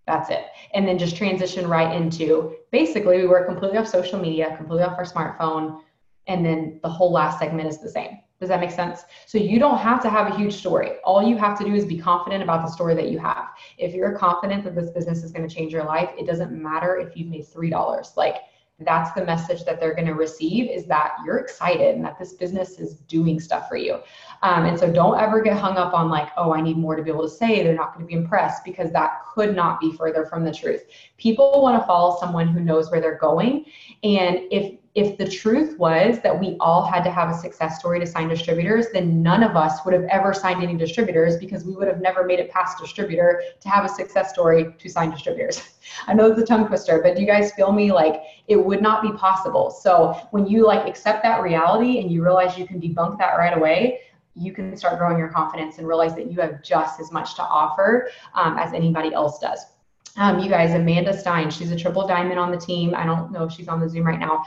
That's it. And then just transition right into, basically, we work completely off social media, completely off our smartphone. And then the whole last segment is the same. Does that make sense? So you don't have to have a huge story. All you have to do is be confident about the story that you have. If you're confident that this business is going to change your life, it doesn't matter if you've made $3. Like, that's the message that they're going to receive, is that you're excited and that this business is doing stuff for you. And so don't ever get hung up on like, oh, I need more to be able to say. They're not going to be impressed, because that could not be further from the truth. People want to follow someone who knows where they're going. And if the truth was that we all had to have a success story to sign distributors, then none of us would have ever signed any distributors, because we would have never made it past distributor to have a success story to sign distributors. I know it's a tongue twister, but do you guys feel me? Like, it would not be possible. So when you like accept that reality and you realize you can debunk that right away, you can start growing your confidence and realize that you have just as much to offer as anybody else does. You guys, Amanda Stein, she's a triple diamond on the team. I don't know if she's on the Zoom right now,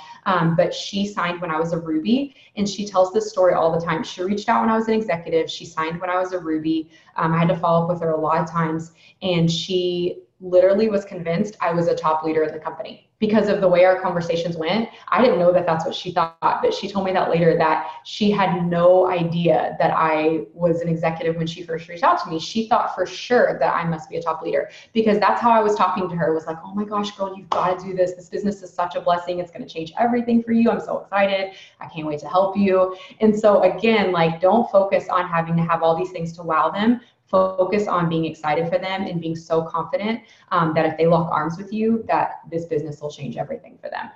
but she signed when I was a Ruby, and she tells this story all the time. She reached out when I was an executive. She signed when I was a Ruby. I had to follow up with her a lot of times, and she literally was convinced I was a top leader in the company because of the way our conversations went. I didn't know that that's what she thought, but she told me that later, that she had no idea that I was an executive when she first reached out to me. She thought for sure that I must be a top leader, because that's how I was talking to her. It was like, oh my gosh, girl, you've got to do this. This business is such a blessing. It's going to change everything for you. I'm so excited. I can't wait to help you. And so again, like, don't focus on having to have all these things to wow them. Focus on being excited for them and being so confident that if they lock arms with you, that this business will change everything for them.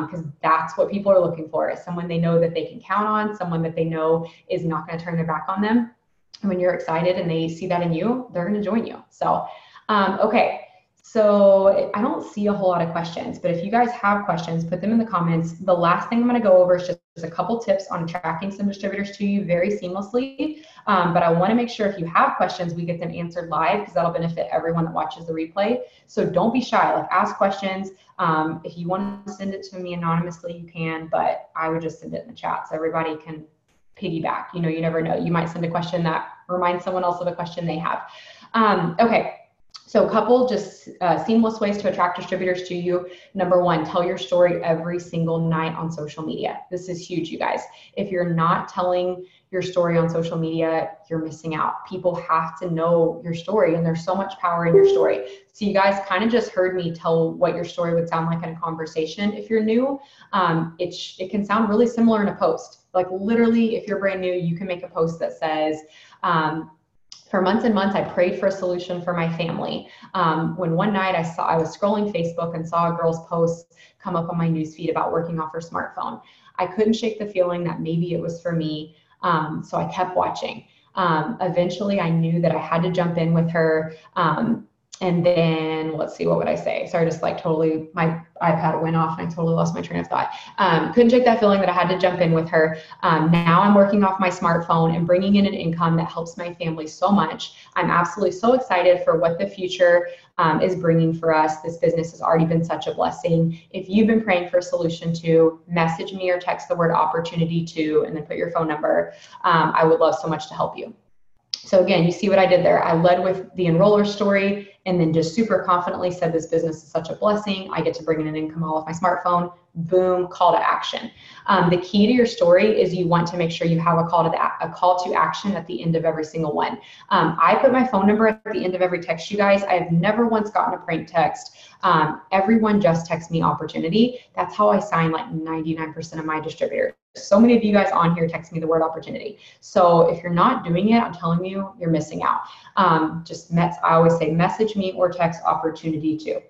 Because that's what people are looking for, is someone they know that they can count on, someone that they know is not going to turn their back on them. And when you're excited and they see that in you, they're going to join you. So, okay. So I don't see a whole lot of questions, but if you guys have questions, put them in the comments. The last thing I'm going to go over is just a couple tips on attracting some distributors to you very seamlessly. But I want to make sure if you have questions, we get them answered live, because that'll benefit everyone that watches the replay. So don't be shy, like, ask questions. If you want to send it to me anonymously, you can, but I would just send it in the chat so everybody can piggyback. You know, you never know. You might send a question that reminds someone else of a question they have. Okay. So a couple just seamless ways to attract distributors to you. Number one, tell your story every single night on social media. This is huge, you guys. If you're not telling your story on social media, you're missing out. People have to know your story, and there's so much power in your story. So you guys kind of just heard me tell what your story would sound like in a conversation. If you're new, it can sound really similar in a post. Like, literally, if you're brand new, you can make a post that says, For months and months, I prayed for a solution for my family. When one night I was scrolling Facebook and saw a girl's post come up on my newsfeed about working off her smartphone. I couldn't shake the feeling that maybe it was for me. So I kept watching. Eventually I knew that I had to jump in with her. And then let's see, what would I say? Sorry, just like totally, my iPad went off and I totally lost my train of thought. Couldn't shake that feeling that I had to jump in with her. Now I'm working off my smartphone and bringing in an income that helps my family so much. I'm absolutely so excited for what the future is bringing for us. This business has already been such a blessing. If you've been praying for a solution to, message me or text the word opportunity to, and then put your phone number. I would love so much to help you. So again, you see what I did there. I led with the enroller story and then just super confidently said this business is such a blessing. I get to bring in an income all off my smartphone. Boom, call to action. The key to your story is you want to make sure you have a call to action at the end of every single one. I put my phone number at the end of every text, you guys. I have never once gotten a prank text. Everyone just texts me opportunity. That's how I sign like 99% of my distributors. So many of you guys on here text me the word opportunity. So if you're not doing it, I'm telling you, you're missing out. I always say message me or text opportunity to.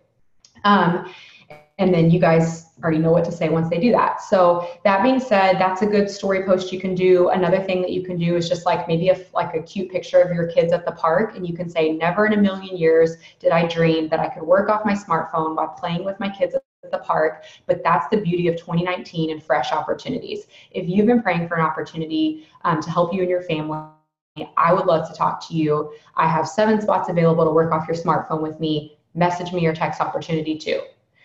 And then you guys already know what to say once they do that. So that being said, that's a good story post you can do. Another thing that you can do is just like maybe a cute picture of your kids at the park, and you can say, never in a million years did I dream that I could work off my smartphone while playing with my kids at the park. But that's the beauty of 2019 and fresh opportunities. If you've been praying for an opportunity to help you and your family, I would love to talk to you. I have 7 spots available to work off your smartphone with me. Message me or text opportunity to.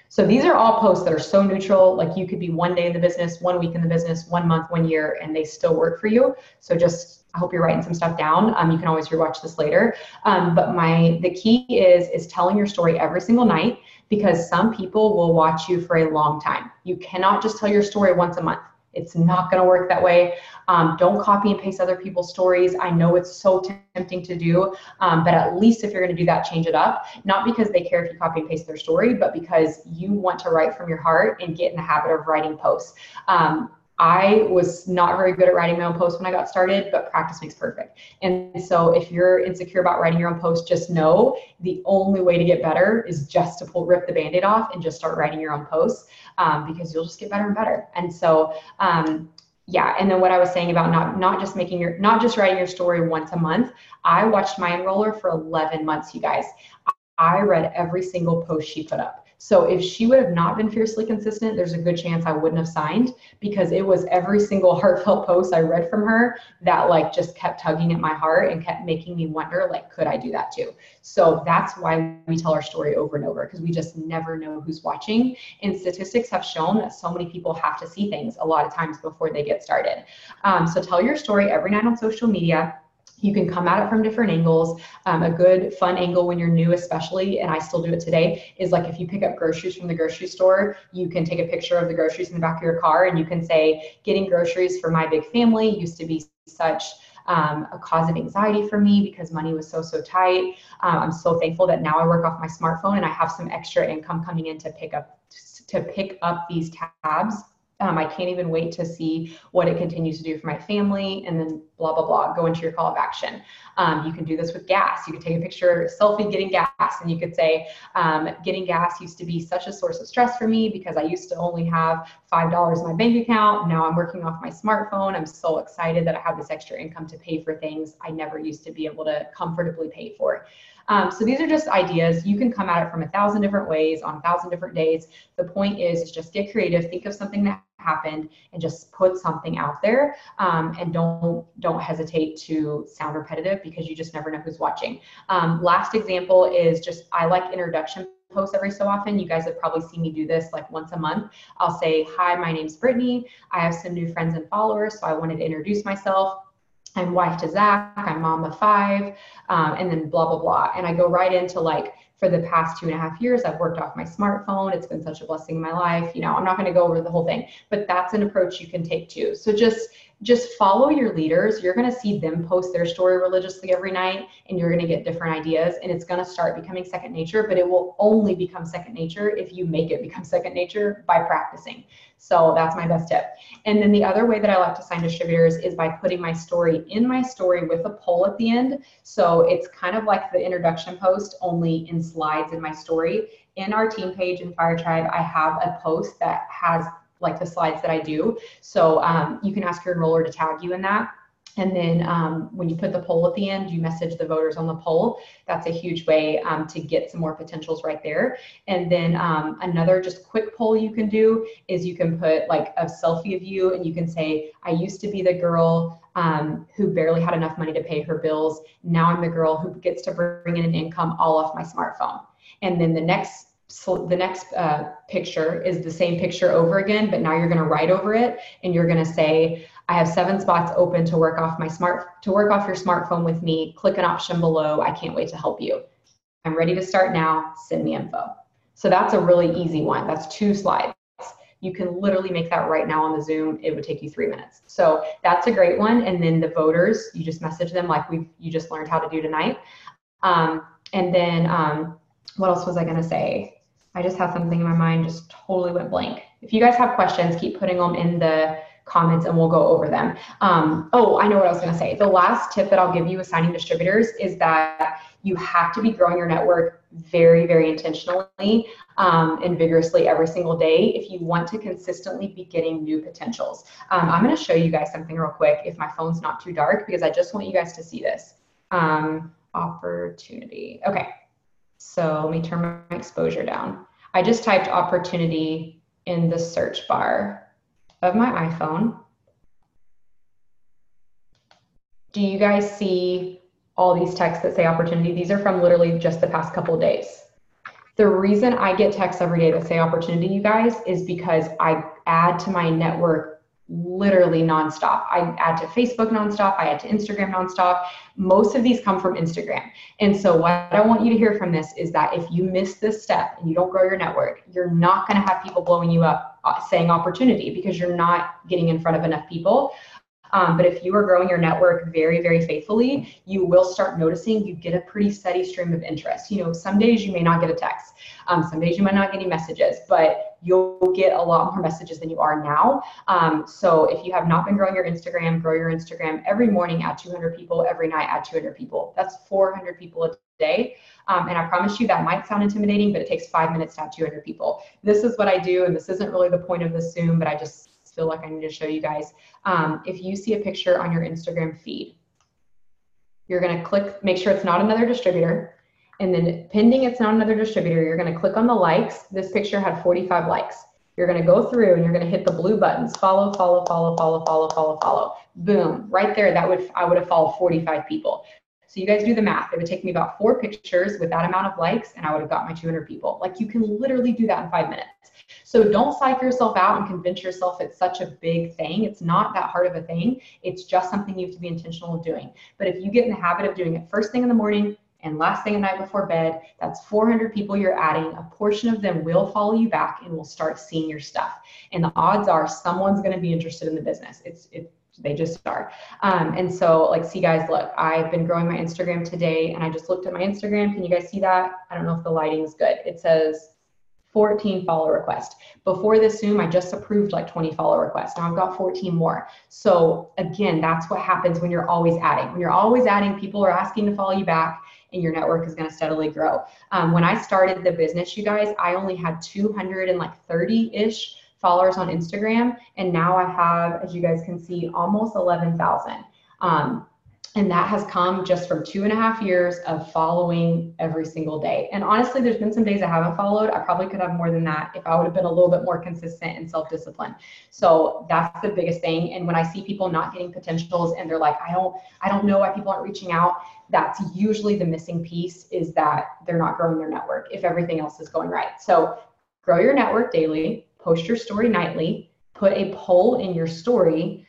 So these are all posts that are so neutral. Like you could be 1 day in the business, 1 week in the business, 1 month, 1 year, and they still work for you. So I hope you're writing some stuff down. You can always rewatch this later. But the key is telling your story every single night, because some people will watch you for a long time. You cannot just tell your story once a month. It's not going to work that way. Don't copy and paste other people's stories. I know it's so tempting to do, but at least if you're going to do that, change it up. Not because they care if you copy and paste their story, but because you want to write from your heart and get in the habit of writing posts. I was not very good at writing my own posts when I got started, but practice makes perfect. And so if you're insecure about writing your own posts, just know the only way to get better is just to rip the Band-Aid off and just start writing your own posts, because you'll just get better and better. And so, yeah. And then what I was saying about not just writing your story once a month. I watched my enroller for 11 months, you guys. I read every single post she put up. So if she would have not been fiercely consistent, there's a good chance I wouldn't have signed, because it was every single heartfelt post I read from her that like just kept tugging at my heart and kept making me wonder, like, could I do that too? So that's why we tell our story over and over, because we just never know who's watching. And statistics have shown that so many people have to see things a lot of times before they get started. So tell your story every night on social media. You can come at it from different angles. A good fun angle when you're new, especially, and I still do it today, is like if you pick up groceries from the grocery store, you can take a picture of the groceries in the back of your car and you can say, getting groceries for my big family used to be such a cause of anxiety for me because money was so tight. I'm so thankful that now I work off my smartphone and I have some extra income coming in to pick up these tabs. I can't even wait to see what it continues to do for my family, and then blah, blah, blah, go into your call of action. You can do this with gas. You could take a picture, selfie getting gas, and you could say, getting gas used to be such a source of stress for me because I used to only have $5 in my bank account. Now I'm working off my smartphone. I'm so excited that I have this extra income to pay for things I never used to be able to comfortably pay for. So these are just ideas. You can come at it from 1,000 different ways on 1,000 different days. The point is just get creative, think of something that happened and just put something out there, and don't hesitate to sound repetitive because you just never know who's watching. Last example is just, I like introduction posts every so often. You guys have probably seen me do this like once a month. I'll say, hi, my name's Brittany. I have some new friends and followers, so I wanted to introduce myself. I'm wife to Zach, I'm mom of 5, and then blah, blah, blah. And I go right into like for the past 2.5 years, I've worked off my smartphone. It's been such a blessing in my life. You know, I'm not going to go over the whole thing, but that's an approach you can take too. So just follow your leaders. You're going to see them post their story religiously every night, and you're going to get different ideas, and it's going to start becoming second nature, but it will only become second nature if you make it become second nature by practicing. So that's my best tip. And then the other way that I like to sign distributors is by putting my story in my story with a poll at the end. So it's kind of like the introduction post, only in slides in my story. In our team page in Fire Tribe, I have a post that has like the slides that I do. So you can ask your enroller to tag you in that. And then when you put the poll at the end, you message the voters on the poll. That's a huge way to get some more potentials right there. And then another just quick poll you can do is you can put like a selfie of you, and you can say, I used to be the girl who barely had enough money to pay her bills. Now I'm the girl who gets to bring in an income all off my smartphone. And then the next picture is the same picture over again, but now you're going to write over it, and you're going to say, I have 7 spots open to work off your smartphone with me. Click an option below. I can't wait to help you. I'm ready to start now. Send me info. So that's a really easy one. That's 2 slides. You can literally make that right now on the Zoom. It would take you 3 minutes. So that's a great one. And then the voters, you just message them like you just learned how to do tonight. And then what else was I going to say? I just had something in my mind, just totally went blank. If you guys have questions, keep putting them in the comments and we'll go over them. Oh, I know what I was going to say. The last tip that I'll give you with signing distributors is that you have to be growing your network very, very intentionally and vigorously every single day if you want to consistently be getting new potentials. I'm going to show you guys something real quick if my phone's not too dark, because I just want you guys to see this. Opportunity. Okay. So let me turn my exposure down. I just typed opportunity in the search bar of my iPhone. Do you guys see all these texts that say opportunity? These are from literally just the past couple of days. The reason I get texts every day that say opportunity, you guys, is because I add to my network literally nonstop. I add to Facebook nonstop. I add to Instagram nonstop. Most of these come from Instagram. And so what I want you to hear from this is that if you miss this step and you don't grow your network, you're not going to have people blowing you up saying opportunity, because you're not getting in front of enough people. But if you are growing your network very, very faithfully, you will start noticing you get a pretty steady stream of interest. You know, some days you may not get a text. Some days you might not get any messages, but you'll get a lot more messages than you are now. So if you have not been growing your Instagram, grow your Instagram. Every morning, add 200 people. Every night, add 200 people. That's 400 people a day. And I promise you that might sound intimidating, but it takes 5 minutes to add 200 people. This is what I do, and this isn't really the point of this Zoom, but I just feel like I need to show you guys. If you see a picture on your Instagram feed, you're going to click, make sure it's not another distributor. And then pending it's not another distributor, you're going to click on the likes. This picture had 45 likes. You're going to go through and you're going to hit the blue buttons, follow, follow, follow, follow, follow, follow, follow. Boom, right there. I would have followed 45 people. So you guys do the math. It would take me about 4 pictures with that amount of likes, and I would have got my 200 people. Like, you can literally do that in 5 minutes. So don't psych yourself out and convince yourself it's such a big thing. It's not that hard of a thing. It's just something you have to be intentional of doing. But if you get in the habit of doing it first thing in the morning and last thing at night before bed, that's 400 people you're adding. A portion of them will follow you back and will start seeing your stuff. And the odds are someone's going to be interested in the business. They just are. And so, like, see guys, look, I've been growing my Instagram today, and I just looked at my Instagram. Can you guys see that? I don't know if the lighting is good. It says 14 follow requests. Before this Zoom, I just approved like 20 follow requests. Now I've got 14 more. So again, that's what happens when you're always adding. When you're always adding, people are asking to follow you back, and your network is going to steadily grow. When I started the business, you guys, I only had 230-ish followers on Instagram, and now I have, as you guys can see, almost 11,000. And that has come just from 2.5 years of following every single day. And honestly, there's been some days I haven't followed. I probably could have more than that if I would have been a little bit more consistent and self-disciplined. So that's the biggest thing. And when I see people not getting potentials and they're like, I don't know why people aren't reaching out, that's usually the missing piece, is that they're not growing their network if everything else is going right. So grow your network daily, post your story nightly, put a poll in your story.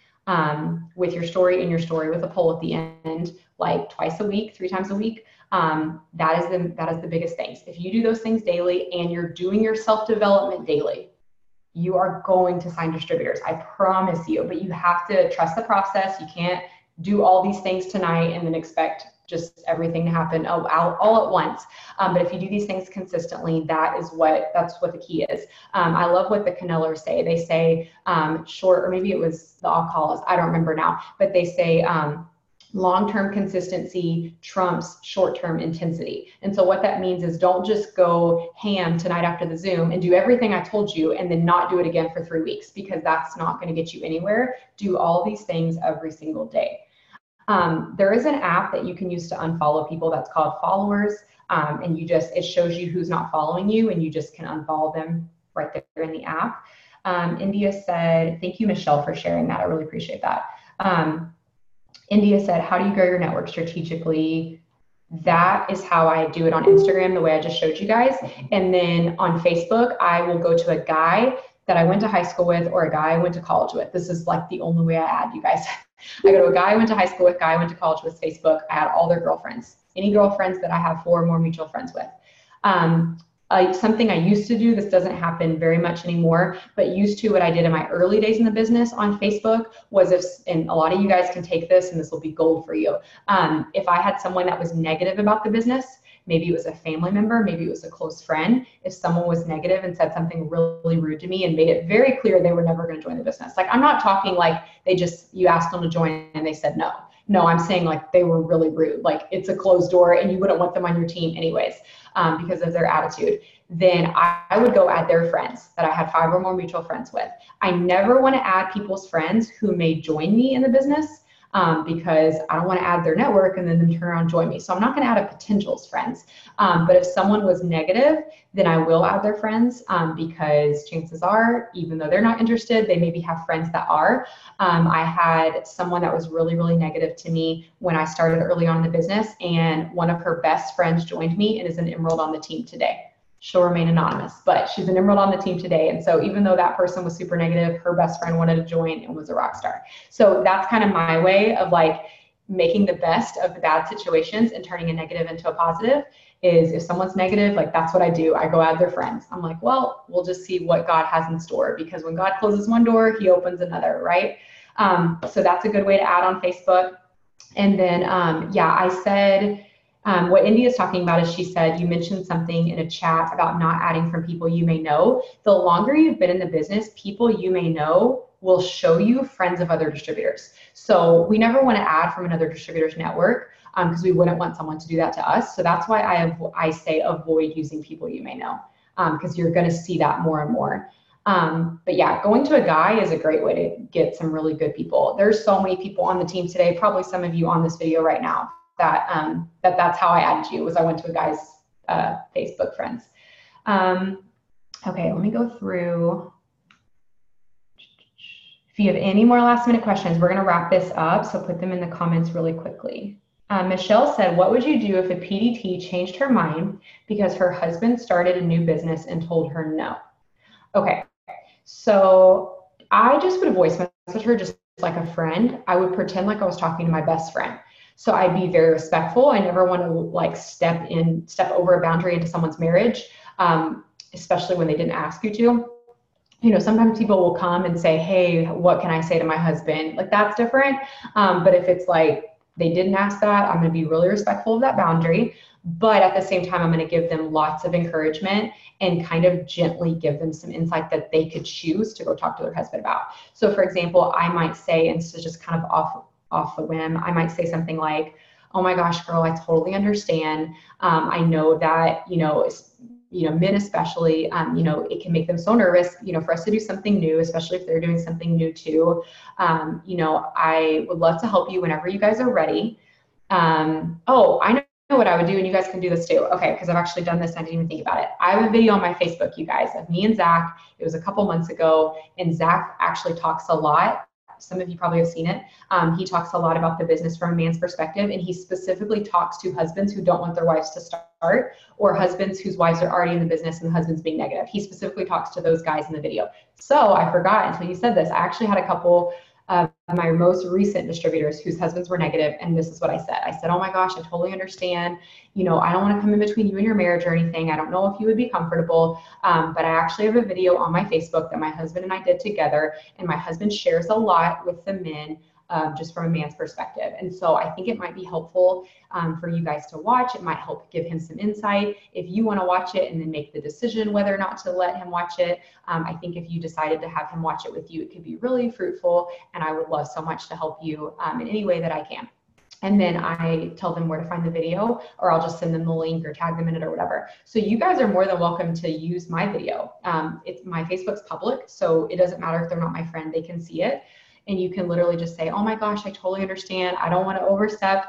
with your story in your story with a poll at the end, like twice a week, 3 times a week. That is the biggest things. If you do those things daily and you're doing your self-development daily, you are going to sign distributors. I promise you, but you have to trust the process. You can't do all these things tonight and then expect just everything to happen all at once. But if you do these things consistently, that's what the key is. I love what the Canellers say. They say short, or maybe it was the Alcalas, I don't remember now, but they say long-term consistency trumps short-term intensity. And so what that means is don't just go ham tonight after the Zoom and do everything I told you and then not do it again for 3 weeks, because that's not going to get you anywhere. Do all these things every single day. There is an app that you can use to unfollow people that's called Followers. And it shows you who's not following you, and you just can unfollow them right there in the app. India said, thank you, Michelle, for sharing that. I really appreciate that. India said, how do you grow your network strategically? That is how I do it on Instagram, the way I just showed you guys. And then on Facebook, I will go to a guy that I went to high school with or a guy I went to college with. This is like the only way I add you guys. I go to a guy I went to high school with, guy I went to college with, Facebook. I add all their girlfriends, any girlfriends that I have 4 or more mutual friends with. Something I used to do, this doesn't happen very much anymore, but used to, what I did in my early days in the business on Facebook was and a lot of you guys can take this and this will be gold for you. If I had someone that was negative about the business, maybe it was a family member, maybe it was a close friend. If someone was negative and said something really rude to me and made it very clear they were never going to join the business. Like, I'm not talking like you asked them to join and they said no. No, I'm saying like they were really rude. Like, it's a closed door and you wouldn't want them on your team anyways, because of their attitude. Then I would go add their friends that I had 5 or more mutual friends with. I never want to add people's friends who may join me in the business, because I don't want to add their network and then them turn around and join me. So I'm not going to add a potential's friends. But if someone was negative, then I will add their friends, because chances are, even though they're not interested, they maybe have friends that are. I had someone that was really, really negative to me when I started early on in the business, and one of her best friends joined me and is an Emerald on the team today. She'll remain anonymous, but she's an Emerald on the team today. And so even though that person was super negative, her best friend wanted to join and was a rock star. So that's kind of my way of like making the best of the bad situations and turning a negative into a positive. Is if someone's negative, like, that's what I do. I go add their friends. I'm like, well, we'll just see what God has in store, because when God closes one door, he opens another, right? So that's a good way to add on Facebook. And then, I said, what India is talking about is, she said, you mentioned something in a chat about not adding from people you may know. The longer you've been in the business, people you may know will show you friends of other distributors. So we never want to add from another distributor's network, because we wouldn't want someone to do that to us. So that's why I say avoid using people you may know, because you're going to see that more and more. But yeah, going to a guy is a great way to get some really good people. There's so many people on the team today, probably some of you on this video right now, that's how I added you, was I went to a guy's Facebook friends. Okay, let me go through. If you have any more last minute questions, we're gonna wrap this up, so put them in the comments really quickly. Michelle said, what would you do if a PDT changed her mind because her husband started a new business and told her no? Okay, so I just would voice message her just like a friend. I would pretend like I was talking to my best friend. So I'd be very respectful. I never want to like step over a boundary into someone's marriage, especially when they didn't ask you to. You know, sometimes people will come and say, hey, what can I say to my husband? Like, that's different. But if it's like they didn't ask that, I'm going to be really respectful of that boundary. But at the same time, I'm going to give them lots of encouragement and kind of gently give them some insight that they could choose to go talk to their husband about. So for example, I might say, and this is just kind of off the whim, I might say something like, oh my gosh, girl, I totally understand. I know that, men especially, it can make them so nervous, for us to do something new, especially if they're doing something new too. I would love to help you whenever you guys are ready. Oh, I know what I would do, and you guys can do this too. Okay, because I've actually done this and I didn't even think about it. I have a video on my Facebook, you guys, of me and Zach. It was a couple months ago, and Zach actually talks a lot. Some of you probably have seen it. He talks a lot about the business from a man's perspective, and he specifically talks to husbands who don't want their wives to start, or husbands whose wives are already in the business and the husband's being negative. He specifically talks to those guys in the video. So I forgot until you said this. I actually had a couple my most recent distributors whose husbands were negative, and this is what I said. I said, oh my gosh, I totally understand. You know, I don't want to come in between you and your marriage or anything. I don't know if you would be comfortable, but I actually have a video on my Facebook that my husband and I did together, and my husband shares a lot with the men, just from a man's perspective. And so I think it might be helpful for you guys to watch. It might help give him some insight. If you want to watch it and then make the decision whether or not to let him watch it, I think if you decided to have him watch it with you, it could be really fruitful. And I would love so much to help you in any way that I can. And then I tell them where to find the video, or I'll just send them the link or tag them in it or whatever. So you guys are more than welcome to use my video. My Facebook's public, so it doesn't matter if they're not my friend, they can see it. And you can literally just say, oh my gosh, I totally understand. I don't want to overstep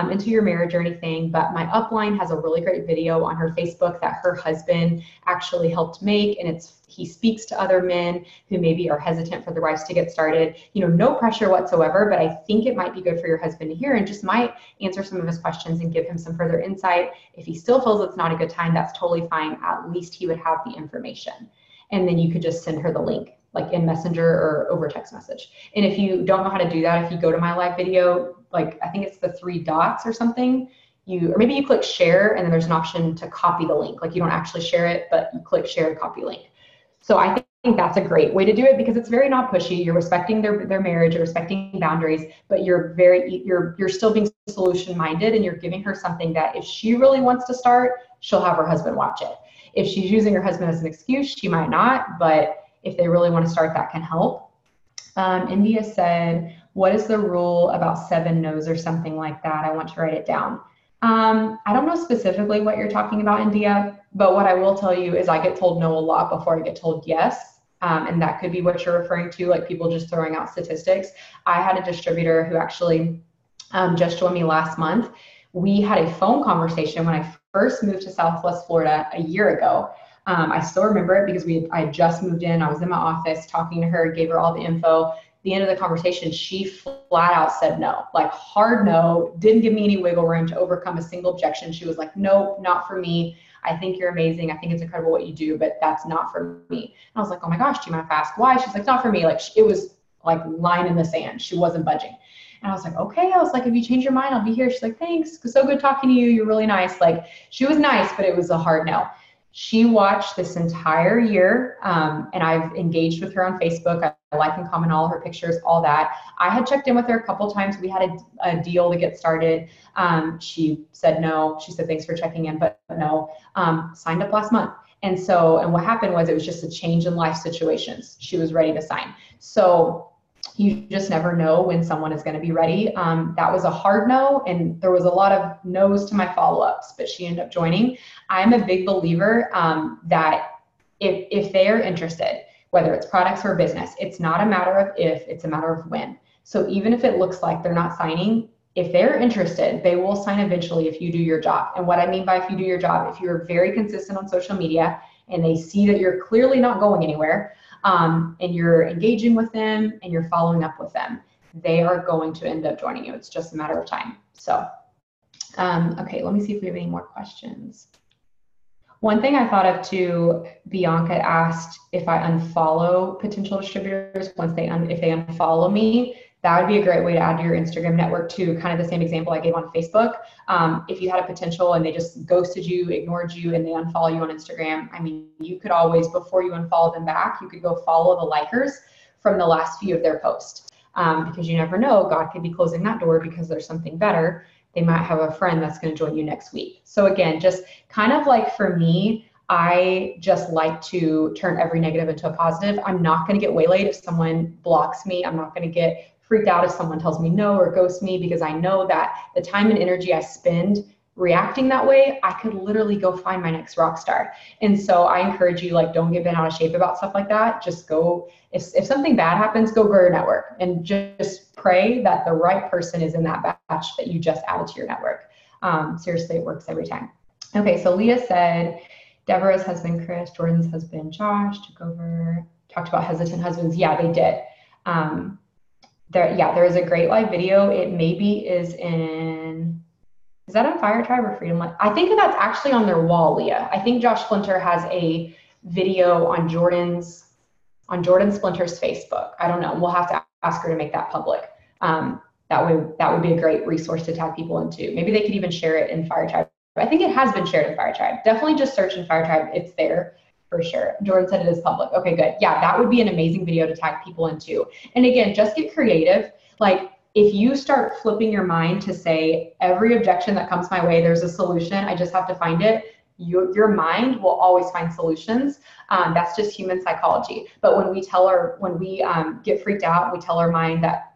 into your marriage or anything, but my upline has a really great video on her Facebook that her husband actually helped make. And he speaks to other men who maybe are hesitant for their wives to get started. You know, no pressure whatsoever, but I think it might be good for your husband to hear and just might answer some of his questions and give him some further insight. If he still feels it's not a good time, that's totally fine. At least he would have the information. And then you could just send her the link, like in Messenger or over text message. And if you don't know how to do that, if you go to my live video, like I think it's the 3 dots or something, or maybe you click share and then there's an option to copy the link. Like you don't actually share it, but you click share, copy link. So I think that's a great way to do it because it's very not pushy. You're respecting their marriage, you're respecting boundaries, but you're still being solution minded, and you're giving her something that if she really wants to start, she'll have her husband watch it. If she's using her husband as an excuse, she might not, but if they really want to start, that can help. India said, what is the rule about 7 no's or something like that? I want to write it down. I don't know specifically what you're talking about, India, but what I will tell you is I get told no a lot before I get told yes. And that could be what you're referring to, like people just throwing out statistics. I had a distributor who actually just joined me last month. We had a phone conversation when I first moved to Southwest Florida a year ago. I still remember it because I had just moved in. I was in my office talking to her, gave her all the info. At the end of the conversation, she flat out said no, like hard no, didn't give me any wiggle room to overcome a single objection. She was like, nope, not for me. I think you're amazing. I think it's incredible what you do, but that's not for me. And I was like, oh my gosh, do you mind if I ask why? She's like, not for me. Like it was like line in the sand. She wasn't budging. And I was like, okay. I was like, if you change your mind, I'll be here. She's like, thanks. So good talking to you. You're really nice. Like she was nice, but it was a hard no. She watched this entire year, and I've engaged with her on Facebook. I like and comment all her pictures, all that. I had checked in with her a couple times. We had a deal to get started. She said no. She said, thanks for checking in, but no. Signed up last month. And what happened was it was just a change in life situations. She was ready to sign. So you just never know when someone is going to be ready. That was a hard no, and there was a lot of no's to my follow-ups, but she ended up joining. I'm a big believer that if they are interested, whether it's products or business, it's not a matter of if, it's a matter of when. So even if it looks like they're not signing, if they're interested, they will sign eventually if you do your job. And what I mean by if you do your job, if you're very consistent on social media and they see that you're clearly not going anywhere, and you're engaging with them and you're following up with them, they are going to end up joining you. It's just a matter of time. So, okay, let me see if we have any more questions. One thing I thought of too, Bianca asked if I unfollow potential distributors if they unfollow me. That would be a great way to add to your Instagram network too, kind of the same example I gave on Facebook. If you had a potential and they just ghosted you, ignored you, and they unfollow you on Instagram, I mean, you could always, before you unfollow them back, you could go follow the likers from the last few of their posts. Because you never know, God could be closing that door because there's something better. They might have a friend that's going to join you next week. So again, just kind of like for me, I just like to turn every negative into a positive. I'm not going to get waylaid if someone blocks me. I'm not going to get freaked out if someone tells me no or ghosts me, because I know that the time and energy I spend reacting that way, I could literally go find my next rock star. And so I encourage you, like, don't get bent out of shape about stuff like that. Just go, if something bad happens, go grow your network and just pray that the right person is in that batch that you just added to your network. Seriously, it works every time. Okay, so Leah said, Deborah's husband, Chris, Jordan's husband, Josh, took over, talked about hesitant husbands. Yeah, they did. There is a great live video. It maybe is that on Fire Tribe or Freedom Live? I think that's actually on their wall, Leah. I think Josh Splinter has a video on Jordan Splinter's Facebook. I don't know. We'll have to ask her to make that public. That would be a great resource to tag people into. Maybe they could even share it in Fire Tribe. I think it has been shared in Fire Tribe. Definitely just search in Fire Tribe. It's there for sure. Jordan said it is public. Okay, good. Yeah, that would be an amazing video to tag people into. And again, just get creative. Like if you start flipping your mind to say every objection that comes my way, there's a solution. I just have to find it. Your mind will always find solutions. That's just human psychology. But when we get freaked out, we tell our mind that,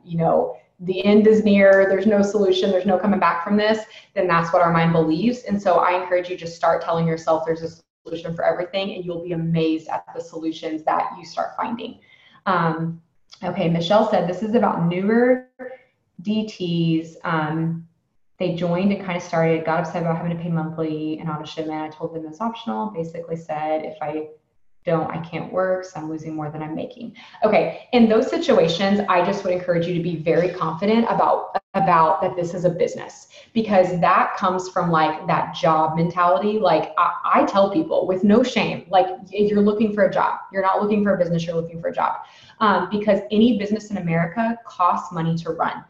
the end is near, there's no solution, there's no coming back from this, then that's what our mind believes. And so I encourage you to start telling yourself there's a solution for everything, and you'll be amazed at the solutions that you start finding. Okay, Michelle said this is about newer DTs. They joined and kind of started, got upset about having to pay monthly and auto shipment. I told them it's optional, basically said, if I don't, I can't work, so I'm losing more than I'm making. Okay, in those situations, I just would encourage you to be very confident about that this is a business, because that comes from like that job mentality. Like I tell people with no shame, like if you're looking for a job, you're not looking for a business, you're looking for a job, because any business in America costs money to run.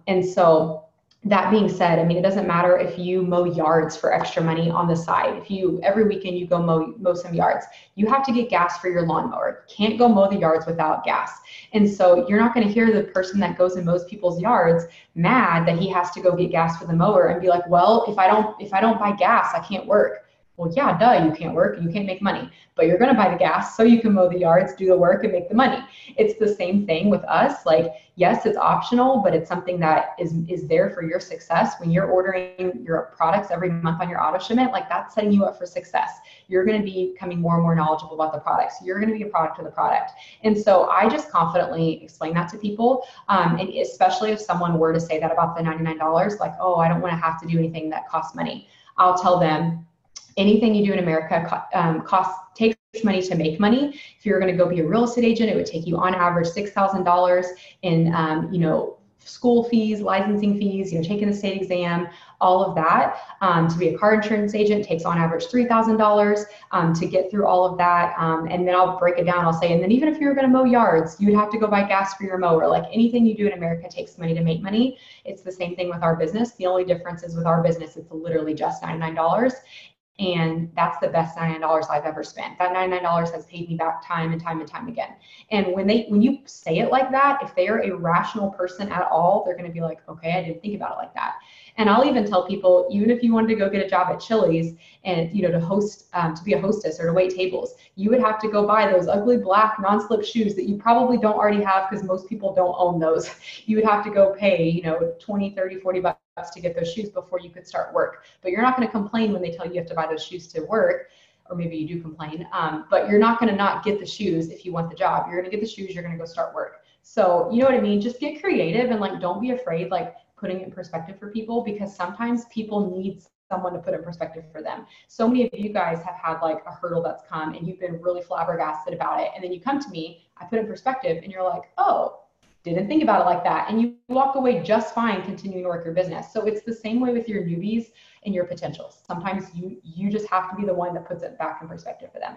And so that being said, I mean, it doesn't matter if you mow yards for extra money on the side. If you, every weekend you go mow some yards, you have to get gas for your lawnmower. You can't go mow the yards without gas. And so you're not going to hear the person that goes and mows people's yards mad that he has to go get gas for the mower and be like, well, if I don't buy gas, I can't work. Well, yeah, duh, you can't work, you can't make money, but you're going to buy the gas so you can mow the yards, do the work, and make the money. It's the same thing with us. Like, yes, it's optional, but it's something that is there for your success. When you're ordering your products every month on your auto shipment, like that's setting you up for success. You're going to be becoming more and more knowledgeable about the products. You're going to be a product of the product. And so I just confidently explain that to people. And especially if someone were to say that about the $99, like, oh, I don't want to have to do anything that costs money. I'll tell them, anything you do in America takes money to make money. If you're going to go be a real estate agent, it would take you on average $6,000 in school fees, licensing fees, taking the state exam, all of that. To be a car insurance agent takes on average $3,000 to get through all of that. And then I'll break it down. I'll say, and then even if you're going to mow yards, you'd have to go buy gas for your mower. Like anything you do in America takes money to make money. It's the same thing with our business. The only difference is with our business, it's literally just $99. And that's the best $99 I've ever spent. That $99 has paid me back time and time and time again. And when you say it like that, if they are a rational person at all, they're going to be like, okay, I didn't think about it like that. And I'll even tell people, even if you wanted to go get a job at Chili's and, to host, to be a hostess or to wait tables, you would have to go buy those ugly black non-slip shoes that you probably don't already have because most people don't own those. You would have to go pay, 20, 30, 40 bucks to get those shoes before you could start work. But you're not going to complain when they tell you have to buy those shoes to work, or maybe you do complain, but you're not going to not get the shoes if you want the job. You're going to get the shoes, you're going to go start work. So you know what I mean? Just get creative and like, don't be afraid, like putting it in perspective for people, because sometimes people need someone to put in perspective for them. So many of you guys have had like a hurdle that's come and you've been really flabbergasted about it. And then you come to me, I put in perspective and you're like, oh, didn't think about it like that. And you walk away just fine continuing to work your business. So it's the same way with your newbies and your potentials. Sometimes you just have to be the one that puts it back in perspective for them.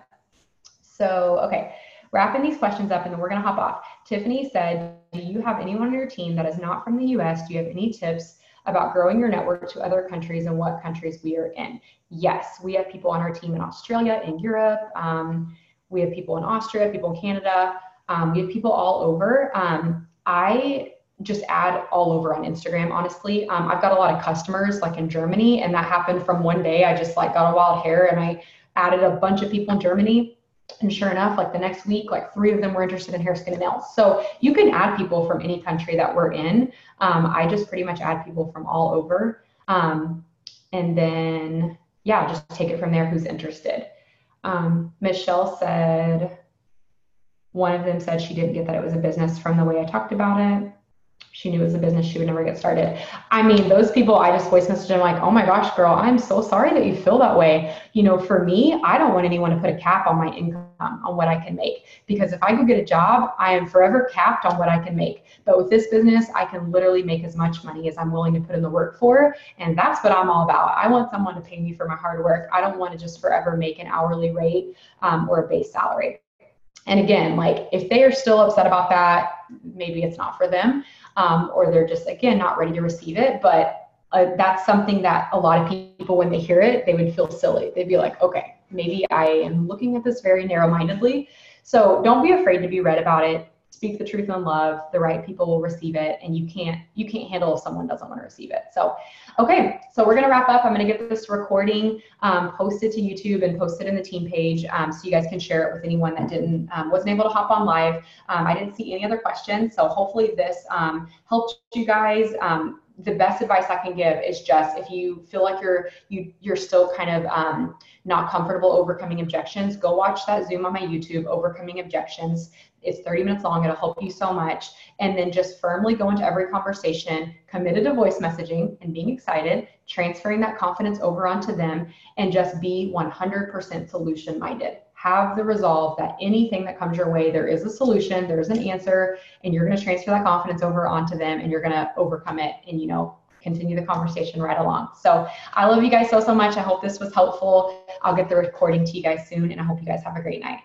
So, okay, wrapping these questions up and then we're gonna hop off. Tiffany said, do you have anyone on your team that is not from the US? Do you have any tips about growing your network to other countries and what countries we are in? Yes, we have people on our team in Australia, in Europe. We have people in Austria, people in Canada. We have people all over. I just add all over on Instagram, honestly. I've got a lot of customers like in Germany, and that happened from one day. I just like got a wild hair and I added a bunch of people in Germany. And sure enough, like the next week, like 3 of them were interested in hair, skin, and nails. So you can add people from any country that we're in. I just pretty much add people from all over. And then, yeah, just take it from there, who's interested. Michelle said, one of them said she didn't get that it was a business from the way I talked about it. She knew it was a business, she would never get started. I mean, those people, I just voice messaged them like, oh my gosh, girl, I'm so sorry that you feel that way. For me, I don't want anyone to put a cap on my income, on what I can make. Because if I go get a job, I am forever capped on what I can make. But with this business, I can literally make as much money as I'm willing to put in the work for. And that's what I'm all about. I want someone to pay me for my hard work. I don't want to just forever make an hourly rate or a base salary. And again, like if they are still upset about that, maybe it's not for them, or they're just, again, not ready to receive it. But that's something that a lot of people, when they hear it, they would feel silly. They'd be like, okay, maybe I am looking at this very narrow-mindedly. So don't be afraid to be read about it. Speak the truth in love. The right people will receive it, and you can't handle if someone doesn't want to receive it. So, okay, so we're gonna wrap up. I'm gonna get this recording posted to YouTube and posted in the team page, so you guys can share it with anyone that wasn't able to hop on live. I didn't see any other questions, so hopefully this helped you guys. The best advice I can give is just, if you feel like you're still kind of not comfortable overcoming objections, go watch that Zoom on my YouTube, Overcoming Objections. It's 30 minutes long. It'll help you so much. And then just firmly go into every conversation, committed to voice messaging and being excited, transferring that confidence over onto them, and just be 100% solution minded. Have the resolve that anything that comes your way, there is a solution, there's an answer, and you're going to transfer that confidence over onto them, and you're going to overcome it, and continue the conversation right along. So I love you guys so much. I hope this was helpful. I'll get the recording to you guys soon, and I hope you guys have a great night.